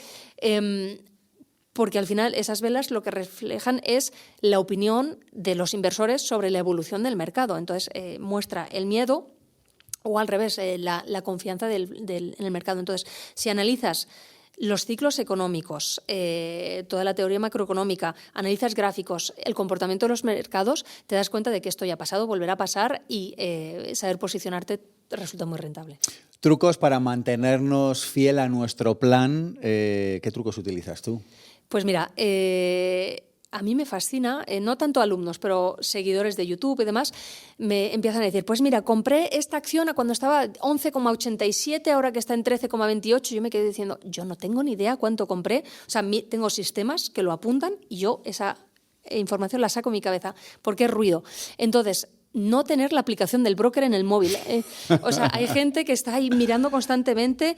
porque al final esas velas lo que reflejan es la opinión de los inversores sobre la evolución del mercado. Entonces, muestra el miedo o al revés, la confianza en el mercado. Entonces, si analizas los ciclos económicos, toda la teoría macroeconómica, analizas gráficos, el comportamiento de los mercados, te das cuenta de que esto ya ha pasado, volverá a pasar y saber posicionarte resulta muy rentable. Trucos para mantenernos fiel a nuestro plan. ¿Qué trucos utilizas tú? Pues mira, a mí me fascina, no tanto alumnos, pero seguidores de YouTube y demás, me empiezan a decir, pues mira, compré esta acción a cuando estaba 11,87, ahora que está en 13,28, yo me quedé diciendo, yo no tengo ni idea cuánto compré, o sea, tengo sistemas que lo apuntan y yo esa información la saco de mi cabeza, porque es ruido. Entonces, no tener la aplicación del broker en el móvil. O sea, hay gente que está ahí mirando constantemente,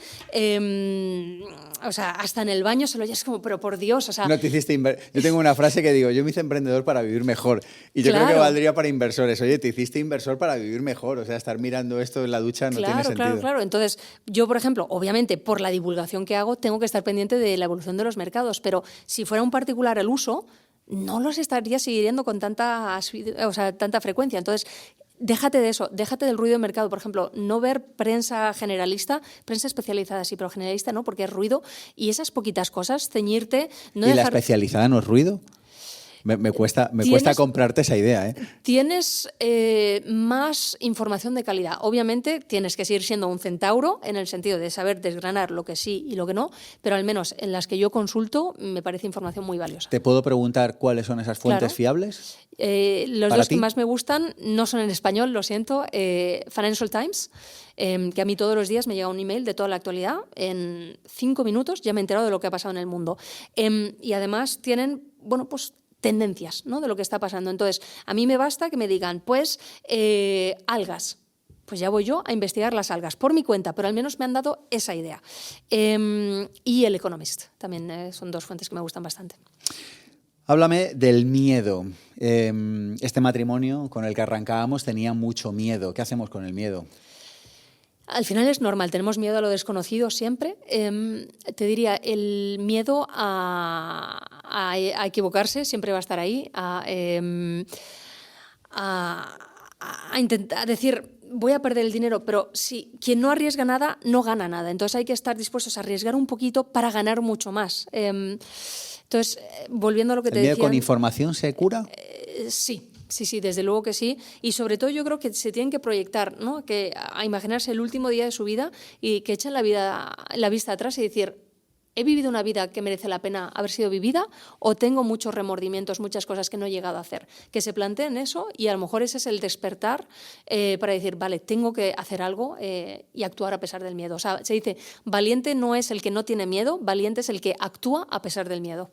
o sea, hasta en el baño se lo oyes como, pero por Dios, o sea... No te hiciste yo tengo una frase que digo, yo me hice emprendedor para vivir mejor. Y yo creo que valdría para inversores. Oye, te hiciste inversor para vivir mejor. O sea, estar mirando esto en la ducha no tiene sentido. Claro. Entonces, yo, por ejemplo, obviamente, por la divulgación que hago, tengo que estar pendiente de la evolución de los mercados. Pero si fuera un particular el uso, no los estaría siguiendo con tanta frecuencia. Entonces, déjate de eso, déjate del ruido de mercado. Por ejemplo, no ver prensa generalista, prensa especializada sí, pero generalista no, porque es ruido. Y esas poquitas cosas, ceñirte... ¿Y la especializada no es ruido? Me cuesta comprarte esa idea, ¿eh? Tienes más información de calidad. Obviamente tienes que seguir siendo un centauro en el sentido de saber desgranar lo que sí y lo que no, pero al menos en las que yo consulto me parece información muy valiosa. ¿Te puedo preguntar cuáles son esas fuentes fiables? Los dos que más me gustan no son en español, lo siento. Financial Times, que a mí todos los días me llega un email de toda la actualidad. En 5 minutos ya me he enterado de lo que ha pasado en el mundo. Y además tienen, pues tendencias, ¿no?, de lo que está pasando. Entonces, a mí me basta que me digan, pues, algas. Pues ya voy yo a investigar las algas por mi cuenta, pero al menos me han dado esa idea. Y el Economist, también son dos fuentes que me gustan bastante. Háblame del miedo. Este matrimonio con el que arrancábamos tenía mucho miedo. ¿Qué hacemos con el miedo? Al final es normal, tenemos miedo a lo desconocido siempre. Te diría, el miedo a equivocarse siempre va a estar ahí, a intentar decir, voy a perder el dinero, pero si quien no arriesga nada, no gana nada. Entonces hay que estar dispuestos a arriesgar un poquito para ganar mucho más. Entonces, volviendo a lo que te decía... ¿El miedo con información se cura? Sí, desde luego que sí. Y sobre todo yo creo que se tienen que proyectar, ¿no?, a imaginarse el último día de su vida y que echen la vista atrás y decir, ¿he vivido una vida que merece la pena haber sido vivida o tengo muchos remordimientos, muchas cosas que no he llegado a hacer? Que se planteen eso y a lo mejor ese es el despertar para decir, vale, tengo que hacer algo y actuar a pesar del miedo. O sea, se dice, valiente no es el que no tiene miedo, valiente es el que actúa a pesar del miedo.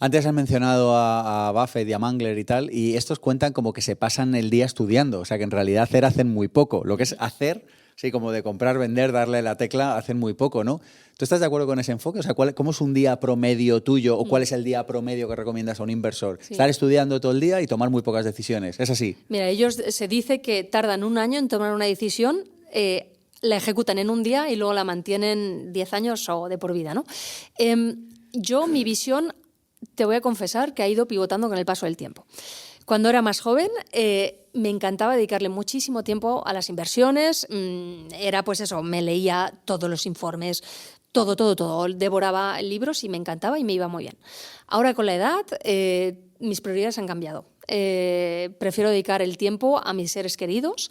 Antes has mencionado a Buffett y a Mangler y tal, y estos cuentan como que se pasan el día estudiando, o sea que en realidad hacen muy poco. Lo que es hacer, sí, como de comprar, vender, darle la tecla, hacen muy poco, ¿no? ¿Tú estás de acuerdo con ese enfoque? O sea, ¿cómo es un día promedio tuyo o cuál es el día promedio que recomiendas a un inversor? Sí. Estar estudiando todo el día y tomar muy pocas decisiones, ¿es así? Mira, ellos se dice que tardan 1 año en tomar una decisión, la ejecutan en un día y luego la mantienen 10 años o de por vida, ¿no? Mi visión... Te voy a confesar que ha ido pivotando con el paso del tiempo. Cuando era más joven me encantaba dedicarle muchísimo tiempo a las inversiones. Era pues eso, me leía todos los informes, todo. Devoraba libros y me encantaba y me iba muy bien. Ahora con la edad mis prioridades han cambiado. Prefiero dedicar el tiempo a mis seres queridos.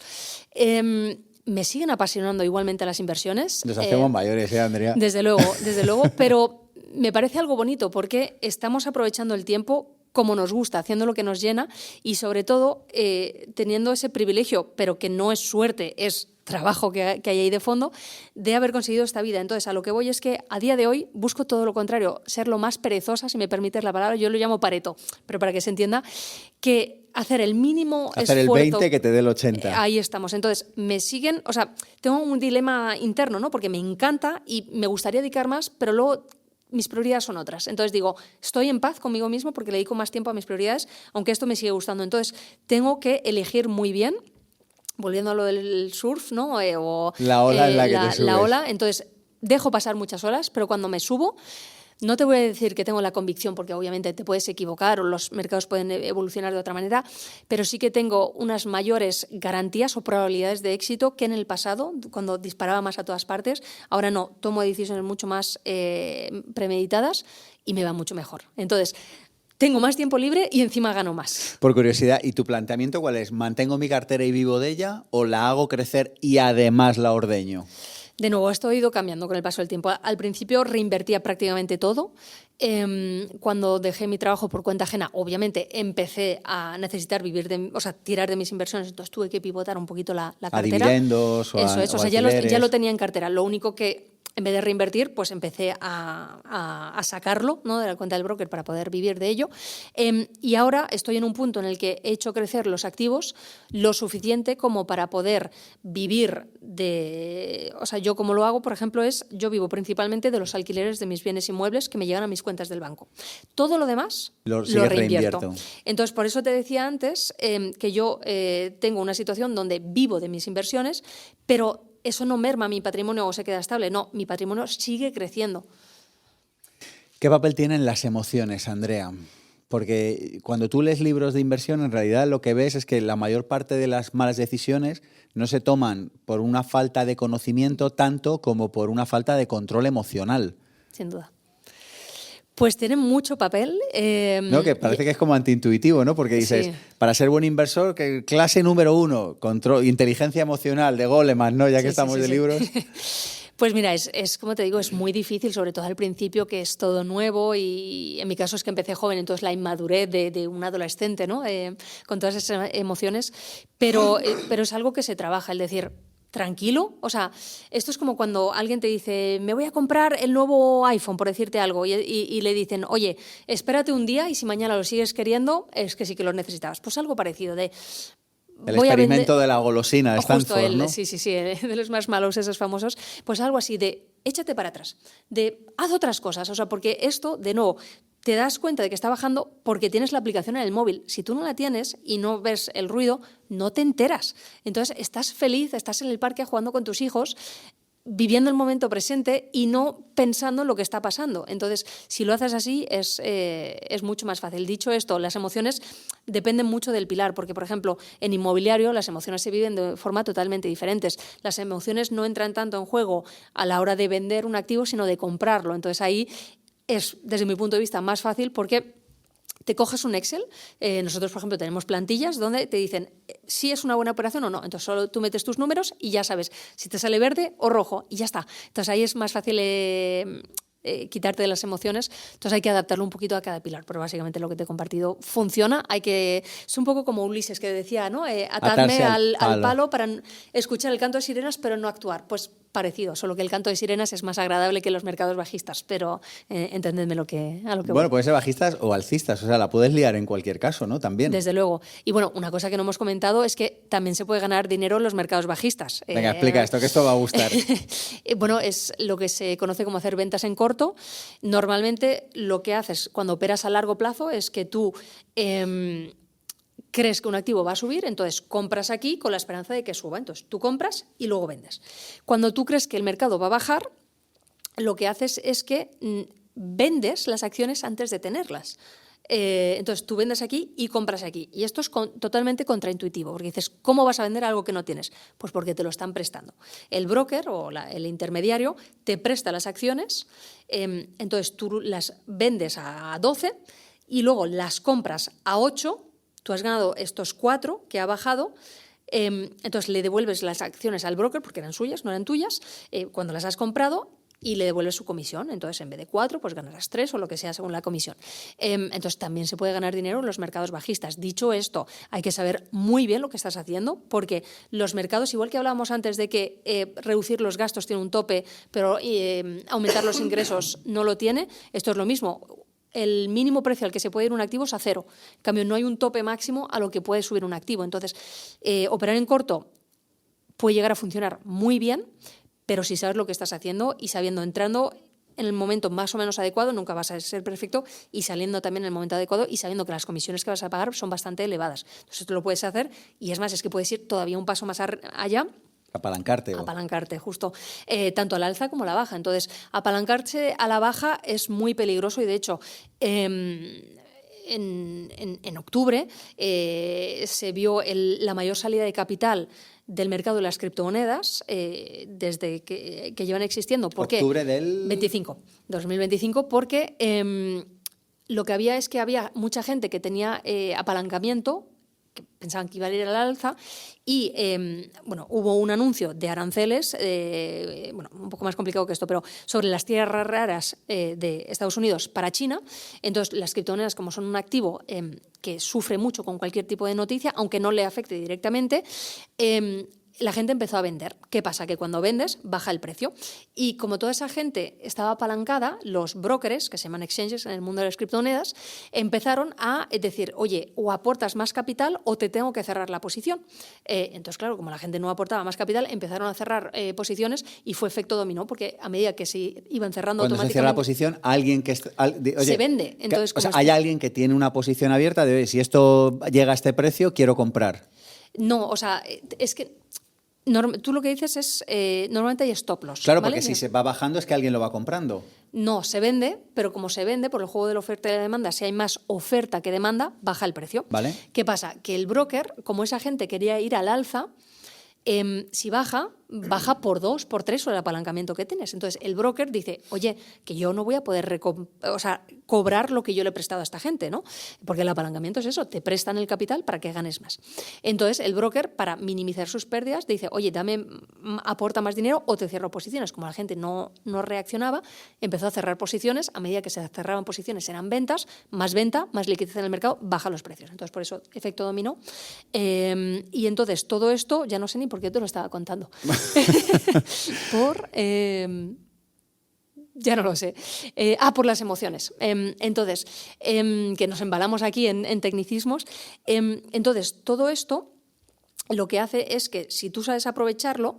Me siguen apasionando igualmente las inversiones. Nos hacemos mayores, Andrea. Desde luego, pero... Me parece algo bonito porque estamos aprovechando el tiempo como nos gusta, haciendo lo que nos llena y sobre todo teniendo ese privilegio, pero que no es suerte, es trabajo que hay ahí de fondo, de haber conseguido esta vida. Entonces, a lo que voy es que a día de hoy busco todo lo contrario, ser lo más perezosa, si me permites la palabra, yo lo llamo Pareto, pero para que se entienda, que hacer el mínimo esfuerzo. Hacer el 20 que te dé el 80. Ahí estamos. Entonces, me siguen, o sea, tengo un dilema interno, ¿no? Porque me encanta y me gustaría dedicar más, pero luego mis prioridades son otras. Entonces digo, estoy en paz conmigo mismo porque le dedico más tiempo a mis prioridades, aunque esto me sigue gustando. Entonces, tengo que elegir muy bien, volviendo a lo del surf, ¿no? O la ola en la que te subes. La ola. Entonces, dejo pasar muchas olas, pero cuando me subo, no te voy a decir que tengo la convicción, porque obviamente te puedes equivocar o los mercados pueden evolucionar de otra manera, pero sí que tengo unas mayores garantías o probabilidades de éxito que en el pasado, cuando disparaba más a todas partes. Ahora no, tomo decisiones mucho más premeditadas y me va mucho mejor. Entonces, tengo más tiempo libre y encima gano más. Por curiosidad, ¿y tu planteamiento cuál es? ¿Mantengo mi cartera y vivo de ella o la hago crecer y además la ordeño? De nuevo, esto ha ido cambiando con el paso del tiempo. Al principio reinvertía prácticamente todo. Cuando dejé mi trabajo por cuenta ajena, obviamente empecé a necesitar tirar de mis inversiones, entonces tuve que pivotar un poquito la cartera. A dividendos o Eso, o ya lo tenía en cartera. Lo único que, en vez de reinvertir, pues empecé a sacarlo, ¿no?, de la cuenta del broker para poder vivir de ello. Y ahora estoy en un punto en el que he hecho crecer los activos lo suficiente como para poder vivir de... O sea, yo como lo hago, por ejemplo, yo vivo principalmente de los alquileres de mis bienes inmuebles que me llegan a mis cuentas del banco. Todo lo demás lo reinvierto. Entonces, por eso te decía antes que yo tengo una situación donde vivo de mis inversiones, pero eso no merma mi patrimonio o se queda estable. No, mi patrimonio sigue creciendo. ¿Qué papel tienen las emociones, Andrea? Porque cuando tú lees libros de inversión, en realidad lo que ves es que la mayor parte de las malas decisiones no se toman por una falta de conocimiento tanto como por una falta de control emocional. Sin duda. Pues tienen mucho papel. No, que parece que es como antiintuitivo, ¿no? Porque dices, sí, para ser buen inversor, que clase número 1, inteligencia emocional de Goleman, ¿no? Ya que estamos de libros. Pues mira, es como te digo, es muy difícil, sobre todo al principio, que es todo nuevo, y en mi caso es que empecé joven, entonces la inmadurez de un adolescente, ¿no? Con todas esas emociones, pero es algo que se trabaja, el decir... Tranquilo, o sea, esto es como cuando alguien te dice, me voy a comprar el nuevo iPhone, por decirte algo, y le dicen, oye, espérate un día y si mañana lo sigues queriendo, es que sí que lo necesitabas. Pues algo parecido de... El experimento de la golosina de Stanford, ¿no? Sí, de los más malos, esos famosos. Pues algo así de, échate para atrás, de haz otras cosas, o sea, porque esto, de nuevo, te das cuenta de que está bajando porque tienes la aplicación en el móvil. Si tú no la tienes y no ves el ruido, no te enteras. Entonces estás feliz, estás en el parque jugando con tus hijos, viviendo el momento presente y no pensando en lo que está pasando. Entonces, si lo haces así, es mucho más fácil. Dicho esto, las emociones dependen mucho del pilar, porque, por ejemplo, en inmobiliario las emociones se viven de forma totalmente diferentes. Las emociones no entran tanto en juego a la hora de vender un activo, sino de comprarlo. Entonces, ahí es, desde mi punto de vista, más fácil porque te coges un Excel. Nosotros, por ejemplo, tenemos plantillas donde te dicen si es una buena operación o no. Entonces, solo tú metes tus números y ya sabes si te sale verde o rojo y ya está. Entonces, ahí es más fácil quitarte de las emociones. Entonces, hay que adaptarlo un poquito a cada pilar. Pero básicamente lo que te he compartido funciona. Es un poco como Ulises que decía, ¿no? Atadme al palo para escuchar el canto de sirenas, pero no actuar. Pues parecido, solo que el canto de sirenas es más agradable que los mercados bajistas, pero entendedme a lo que bueno, voy. Puede ser bajistas o alcistas, o sea, la puedes liar en cualquier caso, ¿no? También. Desde luego. Y bueno, una cosa que no hemos comentado es que también se puede ganar dinero en los mercados bajistas. Venga, explica esto, que esto va a gustar. Bueno, es lo que se conoce como hacer ventas en corto. Normalmente lo que haces cuando operas a largo plazo es que tú... crees que un activo va a subir, entonces compras aquí con la esperanza de que suba. Entonces tú compras y luego vendes. Cuando tú crees que el mercado va a bajar, lo que haces es que vendes las acciones antes de tenerlas. Entonces tú vendes aquí y compras aquí. Y esto es totalmente contraintuitivo, porque dices, ¿cómo vas a vender algo que no tienes? Pues porque te lo están prestando. El broker o el intermediario te presta las acciones, entonces tú las vendes a 12 y luego las compras a 8. Tú has ganado estos 4 que ha bajado, entonces le devuelves las acciones al broker porque eran suyas, no eran tuyas, cuando las has comprado, y le devuelves su comisión. Entonces, en vez de 4, pues ganarás 3 o lo que sea según la comisión. Entonces, también se puede ganar dinero en los mercados bajistas. Dicho esto, hay que saber muy bien lo que estás haciendo, porque los mercados, igual que hablábamos antes de que reducir los gastos tiene un tope, pero aumentar los ingresos no lo tiene, esto es lo mismo. El mínimo precio al que se puede ir un activo es a 0. En cambio, no hay un tope máximo a lo que puede subir un activo. Entonces, operar en corto puede llegar a funcionar muy bien, pero si sabes lo que estás haciendo y entrando en el momento más o menos adecuado, nunca vas a ser perfecto, y saliendo también en el momento adecuado y sabiendo que las comisiones que vas a pagar son bastante elevadas. Entonces, esto lo puedes hacer, y es más, es que puedes ir todavía un paso más allá. Apalancarte, justo, tanto a la alza como a la baja. Entonces, apalancarse a la baja es muy peligroso, y de hecho, en octubre se vio la mayor salida de capital del mercado de las criptomonedas desde que llevan existiendo. ¿Por qué? Octubre del 2025, porque lo que había es que había mucha gente que tenía apalancamiento, que pensaban que iba a ir al alza, y hubo un anuncio de aranceles, un poco más complicado que esto, pero sobre las tierras raras de Estados Unidos para China. Entonces, las criptomonedas, como son un activo que sufre mucho con cualquier tipo de noticia, aunque no le afecte directamente, la gente empezó a vender. ¿Qué pasa? Que cuando vendes, baja el precio. Y como toda esa gente estaba apalancada, los brokers, que se llaman exchanges en el mundo de las criptomonedas, empezaron a decir, oye, o aportas más capital o te tengo que cerrar la posición. Entonces, claro, como la gente no aportaba más capital, empezaron a cerrar posiciones, y fue efecto dominó, porque a medida que se iban cerrando cuando automáticamente... se cierra la posición, alguien que... se vende. Entonces, hay alguien que tiene una posición abierta de, oye, si esto llega a este precio, quiero comprar. No, o sea, es que... Tú lo que dices es, normalmente hay stop loss. Claro, ¿vale? porque si se va bajando es que alguien lo va comprando. No, se vende, pero como se vende por el juego de la oferta y la demanda, si hay más oferta que demanda, baja el precio. ¿Vale? ¿Qué pasa? Que el broker, como esa gente quería ir al alza, si baja por 2, por 3 sobre el apalancamiento que tienes. Entonces, el broker dice, oye, que yo no voy a poder cobrar lo que yo le he prestado a esta gente, ¿no? Porque el apalancamiento es eso, te prestan el capital para que ganes más. Entonces, el broker, para minimizar sus pérdidas, dice, oye, aporta más dinero o te cierro posiciones. Como la gente no reaccionaba, empezó a cerrar posiciones. A medida que se cerraban posiciones eran ventas, más venta, más liquidez en el mercado, baja los precios. Entonces, por eso, efecto dominó. Y entonces, todo esto, ya no sé ni por qué te lo estaba contando. Ya no lo sé. Por las emociones. Entonces, que nos embalamos aquí en tecnicismos. Entonces, todo esto lo que hace es que si tú sabes aprovecharlo,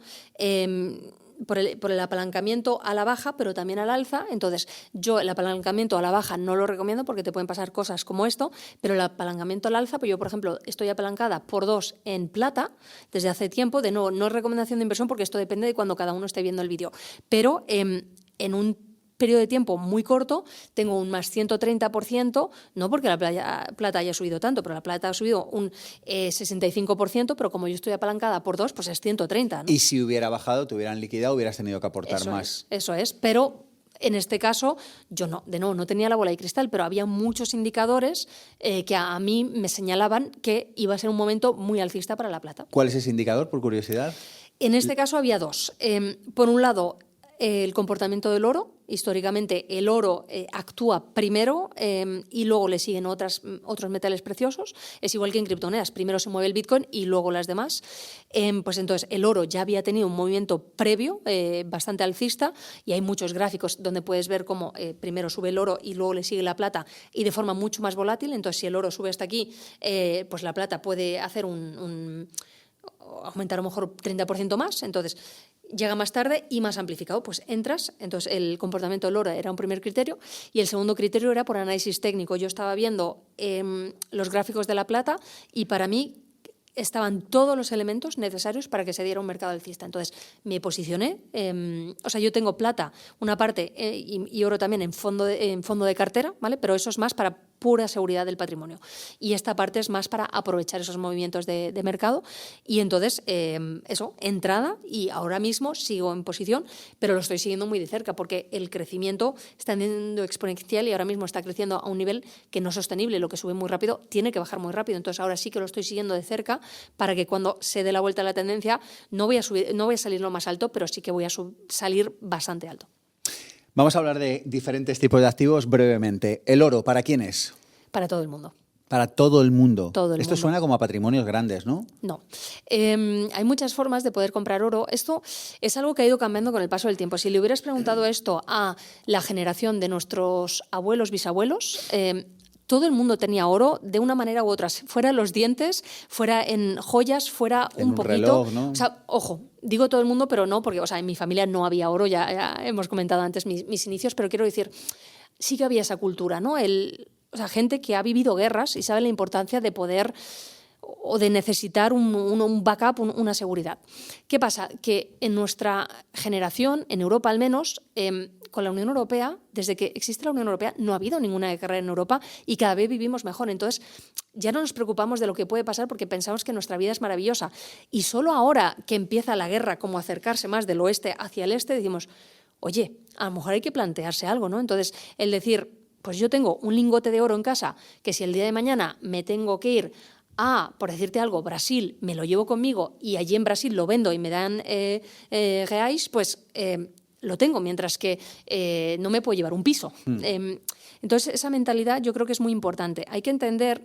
por el apalancamiento a la baja, pero también al alza. Entonces, yo el apalancamiento a la baja no lo recomiendo porque te pueden pasar cosas como esto, pero el apalancamiento al alza, pues yo, por ejemplo, estoy apalancada por 2 en plata desde hace tiempo. De nuevo, no es recomendación de inversión porque esto depende de cuando cada uno esté viendo el vídeo, pero en un periodo de tiempo muy corto tengo un más 130%, no porque la plata haya subido tanto, pero la plata ha subido un 65%, pero como yo estoy apalancada por 2, pues es 130, ¿no? Y si hubiera bajado, te hubieran liquidado, hubieras tenido que aportar más. Eso es, pero en este caso yo no tenía la bola de cristal, pero había muchos indicadores que a mí me señalaban que iba a ser un momento muy alcista para la plata. ¿Cuál es ese indicador, por curiosidad? En este caso había 2. Por un lado, el comportamiento del oro. Históricamente el oro actúa primero y luego le siguen otros metales preciosos. Es igual que en criptomonedas. Primero se mueve el Bitcoin y luego las demás. Pues entonces el oro ya había tenido un movimiento previo bastante alcista, y hay muchos gráficos donde puedes ver cómo primero sube el oro y luego le sigue la plata, y de forma mucho más volátil. Entonces, si el oro sube hasta aquí, pues la plata puede hacer aumentar a lo mejor 30% más. Entonces, llega más tarde y más amplificado, pues entras. Entonces, el comportamiento del oro era un primer criterio, y el segundo criterio era por análisis técnico. Yo estaba viendo los gráficos de la plata, y para mí estaban todos los elementos necesarios para que se diera un mercado alcista. Entonces, me posicioné. Yo tengo plata, una parte, y oro también en fondo de cartera, ¿vale? Pero eso es más para pura seguridad del patrimonio. Y esta parte es más para aprovechar esos movimientos de mercado. Y entonces, entrada, y ahora mismo sigo en posición, pero lo estoy siguiendo muy de cerca porque el crecimiento está siendo exponencial y ahora mismo está creciendo a un nivel que no es sostenible. Lo que sube muy rápido tiene que bajar muy rápido. Entonces, ahora sí que lo estoy siguiendo de cerca para que cuando se dé la vuelta a la tendencia no voy a salir lo más alto, pero sí que voy a salir bastante alto. Vamos a hablar de diferentes tipos de activos brevemente. ¿El oro para quién es? Para todo el mundo. Para todo el mundo. Todo el Esto mundo. suena como a patrimonios grandes, ¿no? No. Hay muchas formas de poder comprar oro. Esto es algo que ha ido cambiando con el paso del tiempo. Si le hubieras preguntado esto a la generación de nuestros abuelos, bisabuelos, todo el mundo tenía oro de una manera u otra, fuera los dientes, fuera en joyas, fuera En un poquito. reloj, ¿no? O sea, ojo, digo todo el mundo, pero no, porque en mi familia no había oro, ya hemos comentado antes mis inicios, pero quiero decir, sí que había esa cultura, ¿no? Gente que ha vivido guerras y sabe la importancia de poder o de necesitar un backup, una seguridad. ¿Qué pasa? Que en nuestra generación, en Europa al menos, con la Unión Europea, desde que existe la Unión Europea, no ha habido ninguna guerra en Europa y cada vez vivimos mejor. Entonces, ya no nos preocupamos de lo que puede pasar porque pensamos que nuestra vida es maravillosa. Y solo ahora que empieza la guerra, como acercarse más del oeste hacia el este, decimos, oye, a lo mejor hay que plantearse algo, ¿no? Entonces, el decir, pues yo tengo un lingote de oro en casa que si el día de mañana me tengo que ir a, por decirte algo, Brasil, me lo llevo conmigo y allí en Brasil lo vendo y me dan reais, pues lo tengo, mientras que no me puedo llevar un piso. Entonces, esa mentalidad yo creo que es muy importante. Hay que entender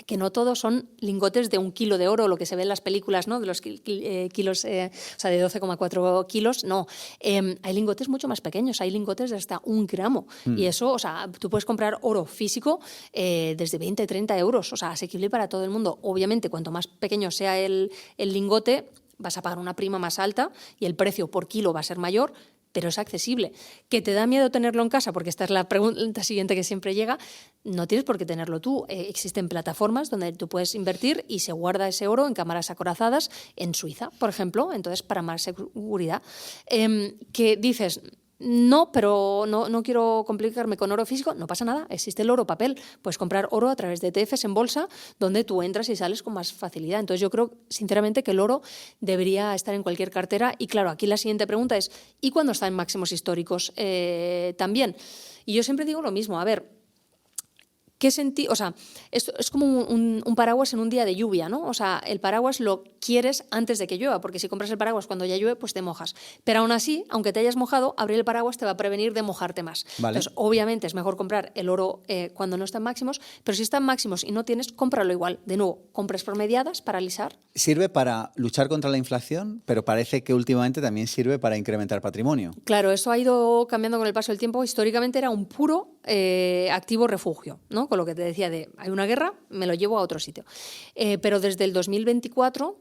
que no todos son lingotes de 1 kilo de oro, lo que se ve en las películas, ¿no? De los kilos, de 12,4 kilos, no. Hay lingotes mucho más pequeños, hay lingotes de hasta 1 gramo. Y eso, tú puedes comprar oro físico desde 20, 30 euros, asequible para todo el mundo. Obviamente, cuanto más pequeño sea el lingote, vas a pagar una prima más alta y el precio por kilo va a ser mayor, pero es accesible. ¿Que te da miedo tenerlo en casa? Porque esta es la pregunta siguiente que siempre llega. No tienes por qué tenerlo tú. Existen plataformas donde tú puedes invertir y se guarda ese oro en cámaras acorazadas en Suiza, por ejemplo, entonces para más seguridad. Que dices, no, pero no quiero complicarme con oro físico, no pasa nada, existe el oro papel. Puedes comprar oro a través de ETFs en bolsa donde tú entras y sales con más facilidad. Entonces yo creo, sinceramente, que el oro debería estar en cualquier cartera. Y claro, aquí la siguiente pregunta es, ¿y cuándo está en máximos históricos también? Y yo siempre digo lo mismo, a ver, ¿qué sentido? Esto es como un paraguas en un día de lluvia, ¿no? El paraguas lo quieres antes de que llueva, porque si compras el paraguas cuando ya llueve, pues te mojas. Pero aún así, aunque te hayas mojado, abrir el paraguas te va a prevenir de mojarte más. Vale. Entonces, obviamente es mejor comprar el oro cuando no está en máximos, pero si está en máximos y no tienes, cómpralo igual. De nuevo, compras promediadas para alisar. Sirve para luchar contra la inflación, pero parece que últimamente también sirve para incrementar patrimonio. Claro, eso ha ido cambiando con el paso del tiempo. Históricamente era un puro activo refugio, ¿no? Con lo que te decía de, hay una guerra, me lo llevo a otro sitio. Pero desde el 2024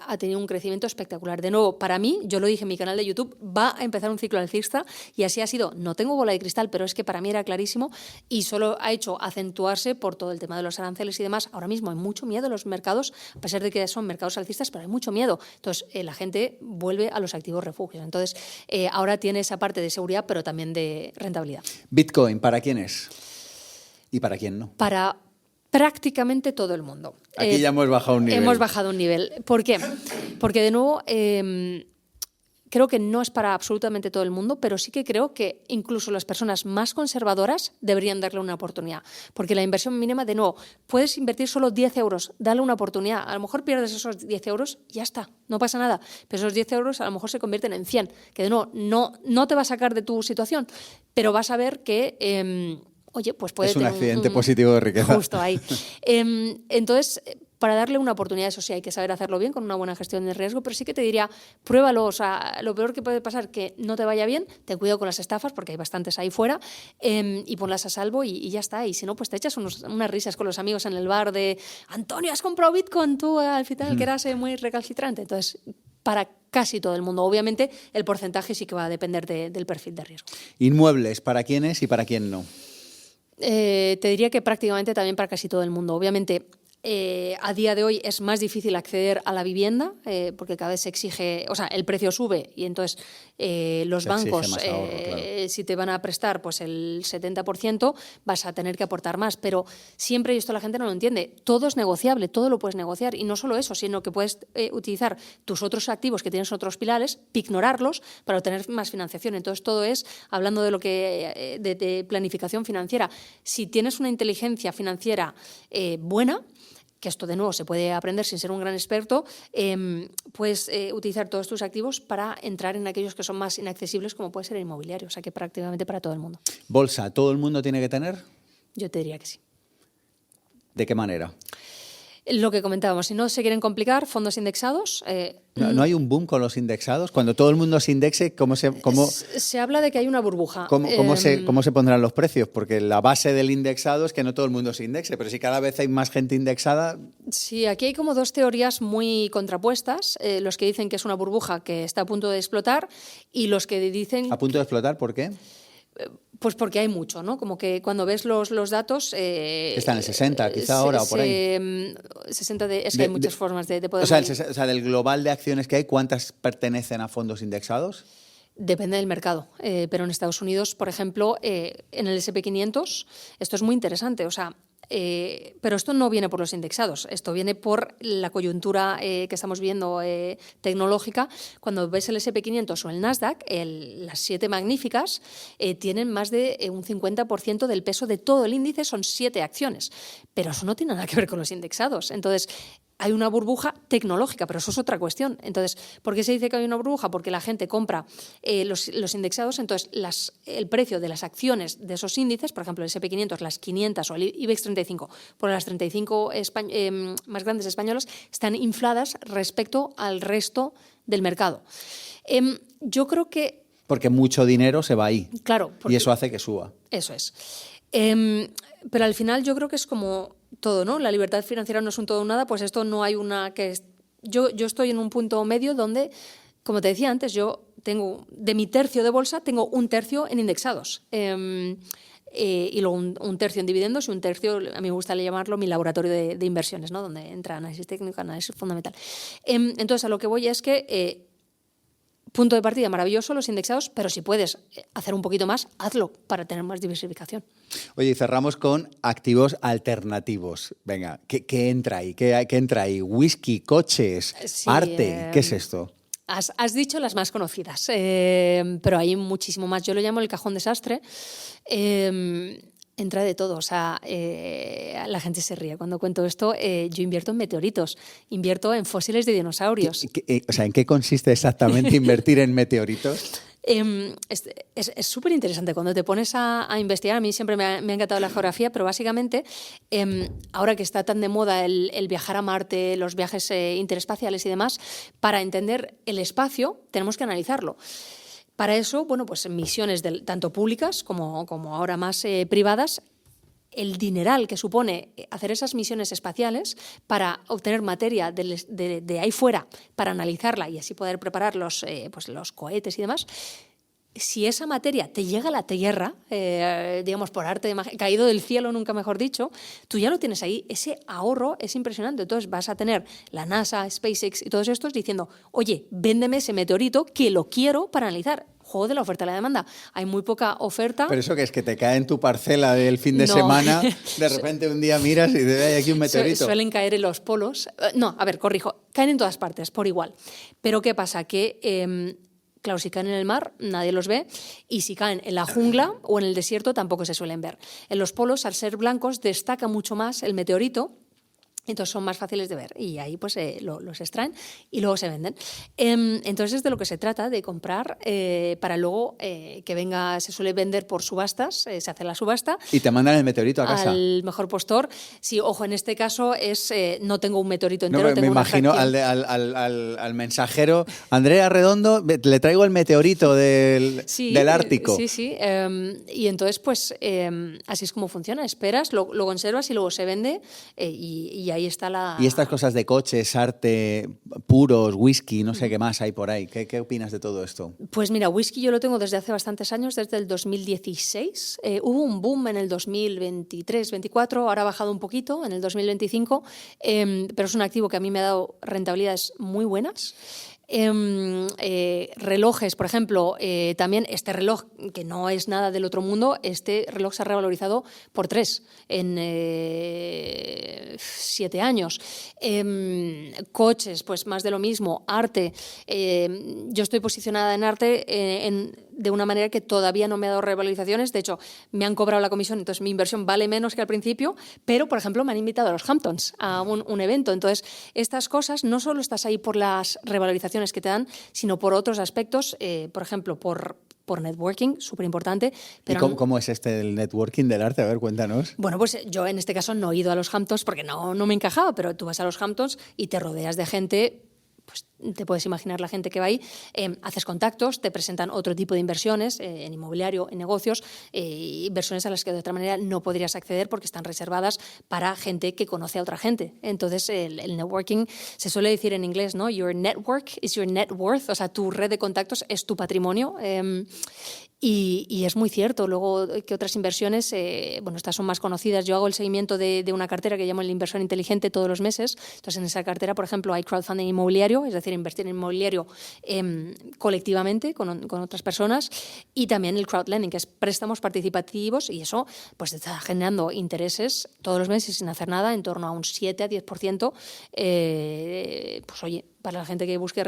ha tenido un crecimiento espectacular. De nuevo, para mí, yo lo dije en mi canal de YouTube, va a empezar un ciclo alcista y así ha sido. No tengo bola de cristal, pero es que para mí era clarísimo y solo ha hecho acentuarse por todo el tema de los aranceles y demás. Ahora mismo hay mucho miedo en los mercados, a pesar de que son mercados alcistas, pero hay mucho miedo. Entonces, la gente vuelve a los activos refugios. Entonces, ahora tiene esa parte de seguridad, pero también de rentabilidad. Bitcoin, ¿para quién es? ¿Y para quién no? Para prácticamente todo el mundo. Aquí ya hemos bajado un nivel. Hemos bajado un nivel. ¿Por qué? Porque, de nuevo, creo que no es para absolutamente todo el mundo, pero sí que creo que incluso las personas más conservadoras deberían darle una oportunidad. Porque la inversión mínima, de nuevo, puedes invertir solo 10 euros, dale una oportunidad. A lo mejor pierdes esos 10 euros y ya está, no pasa nada. Pero esos 10 euros a lo mejor se convierten en 100, que de nuevo no te va a sacar de tu situación, pero vas a ver que... oye, pues puede tener un tener accidente positivo de riqueza. Justo ahí. Entonces, para darle una oportunidad, eso sí, hay que saber hacerlo bien, con una buena gestión de riesgo, pero sí que te diría, pruébalo. Lo peor que puede pasar que no te vaya bien, ten cuidado con las estafas, porque hay bastantes ahí fuera, y ponlas a salvo y ya está. Y si no, pues te echas unas risas con los amigos en el bar de Antonio, ¿has comprado Bitcoin? Tú al final que eras muy recalcitrante. Entonces, para casi todo el mundo. Obviamente, el porcentaje sí que va a depender del perfil de riesgo. Inmuebles, ¿para quién es y para quién no? Te diría que prácticamente también para casi todo el mundo. Obviamente, a día de hoy es más difícil acceder a la vivienda porque cada vez se exige, el precio sube y entonces los bancos, claro, si te van a prestar pues el 70%, vas a tener que aportar más. Pero siempre, y esto la gente no lo entiende, todo es negociable, todo lo puedes negociar. Y no solo eso, sino que puedes utilizar tus otros activos que tienes otros pilares, ignorarlos para obtener más financiación. Entonces, todo es, hablando de lo que de planificación financiera, si tienes una inteligencia financiera buena, que esto de nuevo se puede aprender sin ser un gran experto, puedes utilizar todos tus activos para entrar en aquellos que son más inaccesibles, como puede ser el inmobiliario, o sea que prácticamente para todo el mundo. ¿Bolsa todo el mundo tiene que tener? Yo te diría que sí. ¿De qué manera? Lo que comentábamos, si no se quieren complicar, fondos indexados. ¿No hay un boom con los indexados? Cuando todo el mundo se indexe, se habla de que hay una burbuja. ¿Cómo se pondrán los precios? Porque la base del indexado es que no todo el mundo se indexe, pero si cada vez hay más gente indexada... Sí, aquí hay como dos teorías muy contrapuestas. Los que dicen que es una burbuja que está a punto de explotar y los que dicen... ¿A punto de explotar? ¿Por qué? Pues porque hay mucho, ¿no? Como que cuando ves los datos... Están en 60 quizá ahora o por ahí. 60 es que hay muchas formas de poder... O sea, del global de acciones que hay, ¿cuántas pertenecen a fondos indexados? Depende del mercado, pero en Estados Unidos, por ejemplo, en el S&P 500, esto es muy interesante, o sea... pero esto no viene por los indexados, esto viene por la coyuntura que estamos viendo tecnológica. Cuando ves el S&P 500 o el Nasdaq, las 7 magníficas tienen más de un 50% del peso de todo el índice, son 7 acciones, pero eso no tiene nada que ver con los indexados. Entonces, hay una burbuja tecnológica, pero eso es otra cuestión. Entonces, ¿por qué se dice que hay una burbuja? Porque la gente compra los indexados, entonces el precio de las acciones de esos índices, por ejemplo, el S&P 500, las 500 o el IBEX 35, por las 35 más grandes españolas, están infladas respecto al resto del mercado. Yo creo que... Porque mucho dinero se va ahí. Claro. Y eso hace que suba. Eso es. Pero al final yo creo que es como todo, ¿no? La libertad financiera no es un todo o nada, pues esto no hay una que... Yo estoy en un punto medio donde, como te decía antes, yo tengo, de mi tercio de bolsa, tengo un tercio en indexados. Y luego un tercio en dividendos y un tercio, a mí me gusta llamarlo mi laboratorio de inversiones, ¿no? Donde entra análisis técnico, análisis fundamental. Entonces, a lo que voy es que... punto de partida maravilloso, los indexados, pero si puedes hacer un poquito más, hazlo para tener más diversificación. Oye, y cerramos con activos alternativos. Venga, ¿qué entra ahí? ¿Qué entra ahí? ¿Whisky, coches, arte? ¿Qué es esto? Has dicho las más conocidas, pero hay muchísimo más. Yo lo llamo el cajón desastre. Entra de todo, o sea, la gente se ríe cuando cuento esto. Yo invierto en meteoritos, invierto en fósiles de dinosaurios. O sea, ¿en qué consiste exactamente invertir en meteoritos? Es súper interesante cuando te pones a investigar. A mí siempre me ha encantado la geografía, pero básicamente ahora que está tan de moda el viajar a Marte, los viajes interespaciales y demás, para entender el espacio tenemos que analizarlo. Para eso, bueno, pues misiones tanto públicas como ahora más privadas, el dineral que supone hacer esas misiones espaciales para obtener materia de ahí fuera, para analizarla y así poder preparar los cohetes y demás. Si esa materia te llega a la Tierra, digamos por arte de magia, caído del cielo, nunca mejor dicho, tú ya lo tienes ahí. Ese ahorro es impresionante. Entonces vas a tener la NASA, SpaceX y todos estos diciendo, oye, véndeme ese meteorito que lo quiero para analizar. Juego de la oferta y la demanda. Hay muy poca oferta. ¿Pero eso qué es? ¿Que te cae en tu parcela del fin de semana? De repente un día miras y te hay aquí un meteorito. Suelen caer en los polos. No, a ver, corrijo. Caen en todas partes, por igual. Pero ¿qué pasa? Que... claro, si caen en el mar, nadie los ve, y si caen en la jungla o en el desierto, tampoco se suelen ver. En los polos, al ser blancos, destaca mucho más el meteorito, entonces son más fáciles de ver, y ahí pues los extraen y luego se venden. Entonces es de lo que se trata, de comprar para luego que venga, se suele vender por subastas, se hace la subasta. Y te mandan el meteorito a casa. Al mejor postor. Sí, ojo, en este caso no tengo un meteorito entero, tengo me una imagino al mensajero, Andrea Redondo, le traigo el meteorito del Ártico. Sí. Y entonces pues así es como funciona, esperas, lo conservas y luego se vende y ahí está la... Y estas cosas de coches, arte, puros, whisky, no sé qué más hay por ahí. ¿Qué opinas de todo esto? Pues mira, whisky yo lo tengo desde hace bastantes años, desde el 2016. Hubo un boom en el 2023-24, ahora ha bajado un poquito en el 2025, pero es un activo que a mí me ha dado rentabilidades muy buenas. Relojes, por ejemplo, también este reloj, que no es nada del otro mundo, este reloj se ha revalorizado por 3 en 7 años. Coches, pues más de lo mismo. Arte, yo estoy posicionada en arte de una manera que todavía no me ha dado revalorizaciones. De hecho, me han cobrado la comisión, entonces mi inversión vale menos que al principio, pero, por ejemplo, me han invitado a los Hamptons, a un evento. Entonces, estas cosas, no solo estás ahí por las revalorizaciones que te dan, sino por otros aspectos, por ejemplo, por networking, súper importante. ¿Y cómo es el networking del arte? A ver, cuéntanos. Bueno, pues yo en este caso no he ido a los Hamptons porque no me encajaba, pero tú vas a los Hamptons y te rodeas de gente, pues te puedes imaginar la gente que va ahí, haces contactos, te presentan otro tipo de inversiones en inmobiliario, en negocios, inversiones a las que de otra manera no podrías acceder porque están reservadas para gente que conoce a otra gente. Entonces, el networking, se suele decir en inglés, ¿no? Your network is your net worth, o sea, tu red de contactos es tu patrimonio. Y es muy cierto. Luego, que otras inversiones, estas son más conocidas. Yo hago el seguimiento de una cartera que llamo el inversor inteligente todos los meses. Entonces, en esa cartera, por ejemplo, hay crowdfunding inmobiliario, es decir, invertir en inmobiliario colectivamente con otras personas, y también el crowdlending, que es préstamos participativos, y eso pues está generando intereses todos los meses sin hacer nada, en torno a un 7 a 10%. Pues oye, para la gente que busque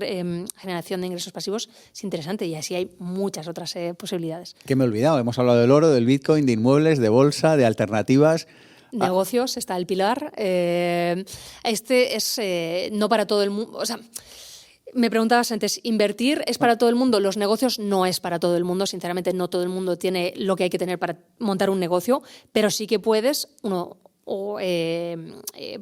generación de ingresos pasivos es interesante, y así hay muchas otras posibilidades. ¿Qué me he olvidado? Hemos hablado del oro, del Bitcoin, de inmuebles, de bolsa, de alternativas. Negocios, está el pilar. Este es no para todo el mundo. O sea, me preguntabas antes, ¿invertir es para todo el mundo? Los negocios no es para todo el mundo. Sinceramente, no todo el mundo tiene lo que hay que tener para montar un negocio, pero sí que puedes,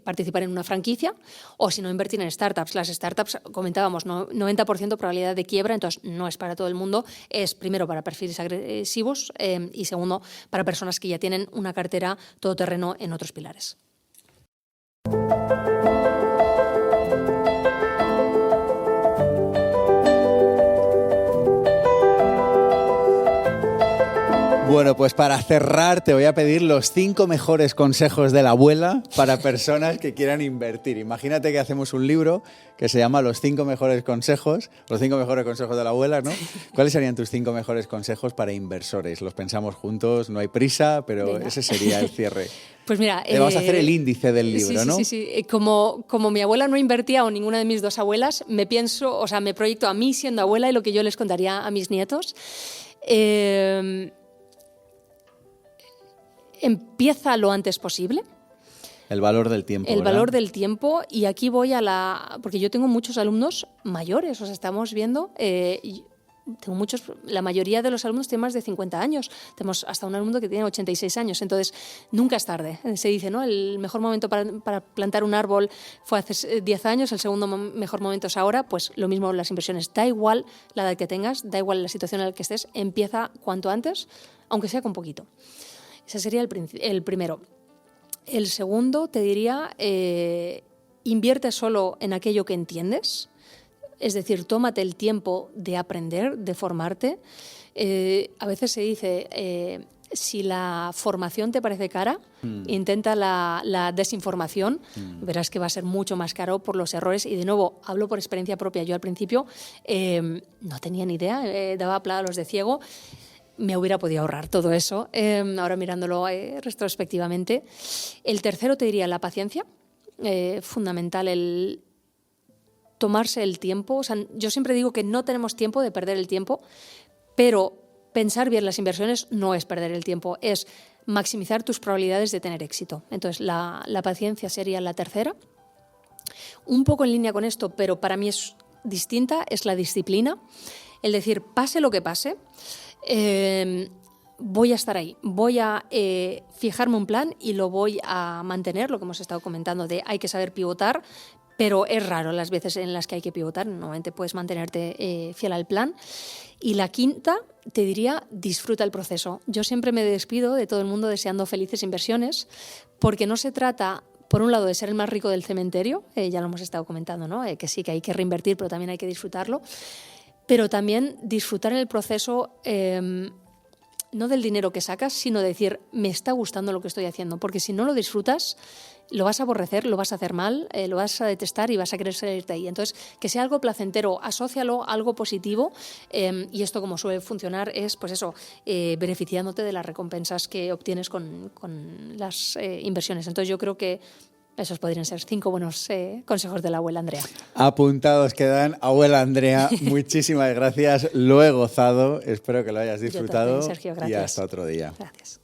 participar en una franquicia, o si no, invertir en startups. Las startups, comentábamos, 90% probabilidad de quiebra, entonces no es para todo el mundo. Es primero para perfiles agresivos y segundo para personas que ya tienen una cartera todoterreno en otros pilares. Bueno, pues para cerrar te voy a pedir los 5 mejores consejos de la abuela para personas que quieran invertir. Imagínate que hacemos un libro que se llama Los 5 mejores consejos de la abuela, ¿no? ¿Cuáles serían tus 5 mejores consejos para inversores? Los pensamos juntos, no hay prisa, pero venga, ese sería el cierre. Pues mira, vamos a hacer el índice del libro, ¿no? Sí. Como mi abuela no invertía, o ninguna de mis dos abuelas, me proyecto a mí siendo abuela y lo que yo les contaría a mis nietos. Empieza lo antes posible. El valor del tiempo. El valor del tiempo, y aquí voy porque yo tengo muchos alumnos mayores, estamos viendo, la mayoría de los alumnos tienen más de 50 años, tenemos hasta un alumno que tiene 86 años, entonces nunca es tarde. Se dice, ¿no? El mejor momento para plantar un árbol fue hace 10 años, el segundo mejor momento es ahora. Pues lo mismo las inversiones, da igual la edad que tengas, da igual la situación en la que estés, empieza cuanto antes, aunque sea con poquito. Ese sería el primero. El segundo, te diría, invierte solo en aquello que entiendes. Es decir, tómate el tiempo de aprender, de formarte. A veces se dice, si la formación te parece cara, intenta la desinformación, verás que va a ser mucho más caro por los errores. Y de nuevo, hablo por experiencia propia. Yo al principio no tenía ni idea, daba plátanos de ciego. Me hubiera podido ahorrar todo eso, ahora mirándolo retrospectivamente. El tercero, te diría, la paciencia. Fundamental el tomarse el tiempo. O sea, yo siempre digo que no tenemos tiempo de perder el tiempo, pero pensar bien las inversiones no es perder el tiempo, es maximizar tus probabilidades de tener éxito. Entonces, la paciencia sería la tercera. Un poco en línea con esto, pero para mí es distinta, es la disciplina. El decir, pase lo que pase, voy a estar ahí, voy a fijarme un plan y lo voy a mantener, lo que hemos estado comentando de hay que saber pivotar, pero es raro las veces en las que hay que pivotar, normalmente puedes mantenerte fiel al plan. Y la quinta, te diría, disfruta el proceso. Yo siempre me despido de todo el mundo deseando felices inversiones, porque no se trata, por un lado, de ser el más rico del cementerio, ya lo hemos estado comentando, ¿no? Que sí, que hay que reinvertir, pero también hay que disfrutarlo. Pero también disfrutar en el proceso, no del dinero que sacas, sino de decir, me está gustando lo que estoy haciendo. Porque si no lo disfrutas, lo vas a aborrecer, lo vas a hacer mal, lo vas a detestar y vas a querer salirte ahí. Entonces, que sea algo placentero, asócialo a algo positivo, y esto, como suele funcionar, es pues eso, beneficiándote de las recompensas que obtienes con las inversiones. Entonces, yo creo que Esos podrían ser 5 buenos consejos de la abuela Andrea. Apuntados quedan. Abuela Andrea, muchísimas gracias. Lo he gozado. Espero que lo hayas disfrutado. Yo también, Sergio, gracias. Y hasta otro día. Gracias.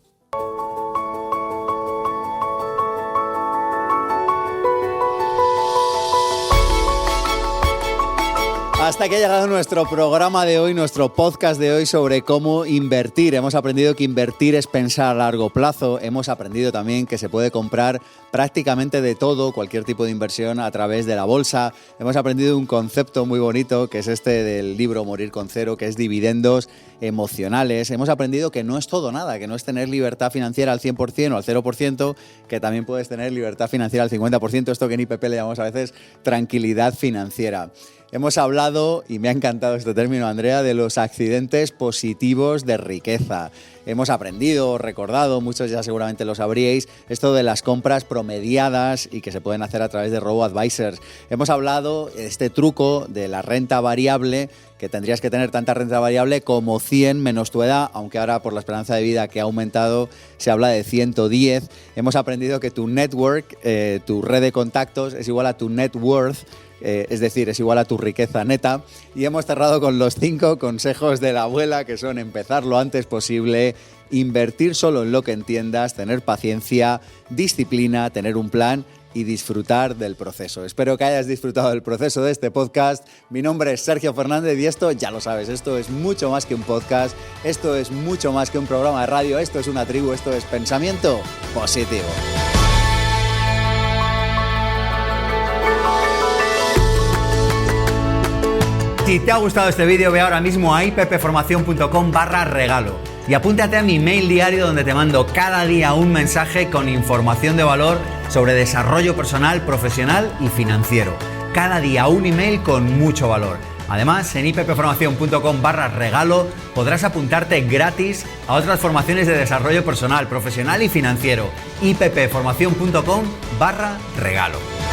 Hasta aquí ha llegado nuestro programa de hoy, nuestro podcast de hoy sobre cómo invertir. Hemos aprendido que invertir es pensar a largo plazo. Hemos aprendido también que se puede comprar prácticamente de todo, cualquier tipo de inversión a través de la bolsa. Hemos aprendido un concepto muy bonito, que es este del libro Morir con Cero, que es dividendos emocionales. Hemos aprendido que no es todo nada, que no es tener libertad financiera al 100% o al 0%, que también puedes tener libertad financiera al 50%, esto que en IPP le llamamos a veces tranquilidad financiera. Hemos hablado, y me ha encantado este término, Andrea, de los accidentes positivos de riqueza. Hemos aprendido, recordado, muchos ya seguramente lo sabríais, esto de las compras promediadas y que se pueden hacer a través de robo-advisors. Hemos hablado de este truco de la renta variable, que tendrías que tener tanta renta variable como 100 menos tu edad, aunque ahora por la esperanza de vida que ha aumentado se habla de 110. Hemos aprendido que tu network, tu red de contactos, es igual a tu net worth, es decir, es igual a tu riqueza neta. Y hemos cerrado con los 5 consejos de la abuela, que son empezar lo antes posible, invertir solo en lo que entiendas, tener paciencia, disciplina, tener un plan y disfrutar del proceso. Espero que hayas disfrutado del proceso de este podcast. Mi nombre es Sergio Fernández y esto, ya lo sabes, esto es mucho más que un podcast, esto es mucho más que un programa de radio, esto es una tribu, esto es pensamiento positivo. Si te ha gustado este vídeo, ve ahora mismo a ippformacion.com/regalo y apúntate a mi mail diario donde te mando cada día un mensaje con información de valor sobre desarrollo personal, profesional y financiero. Cada día un email con mucho valor. Además, en ippformacion.com/regalo podrás apuntarte gratis a otras formaciones de desarrollo personal, profesional y financiero. ippformacion.com/regalo.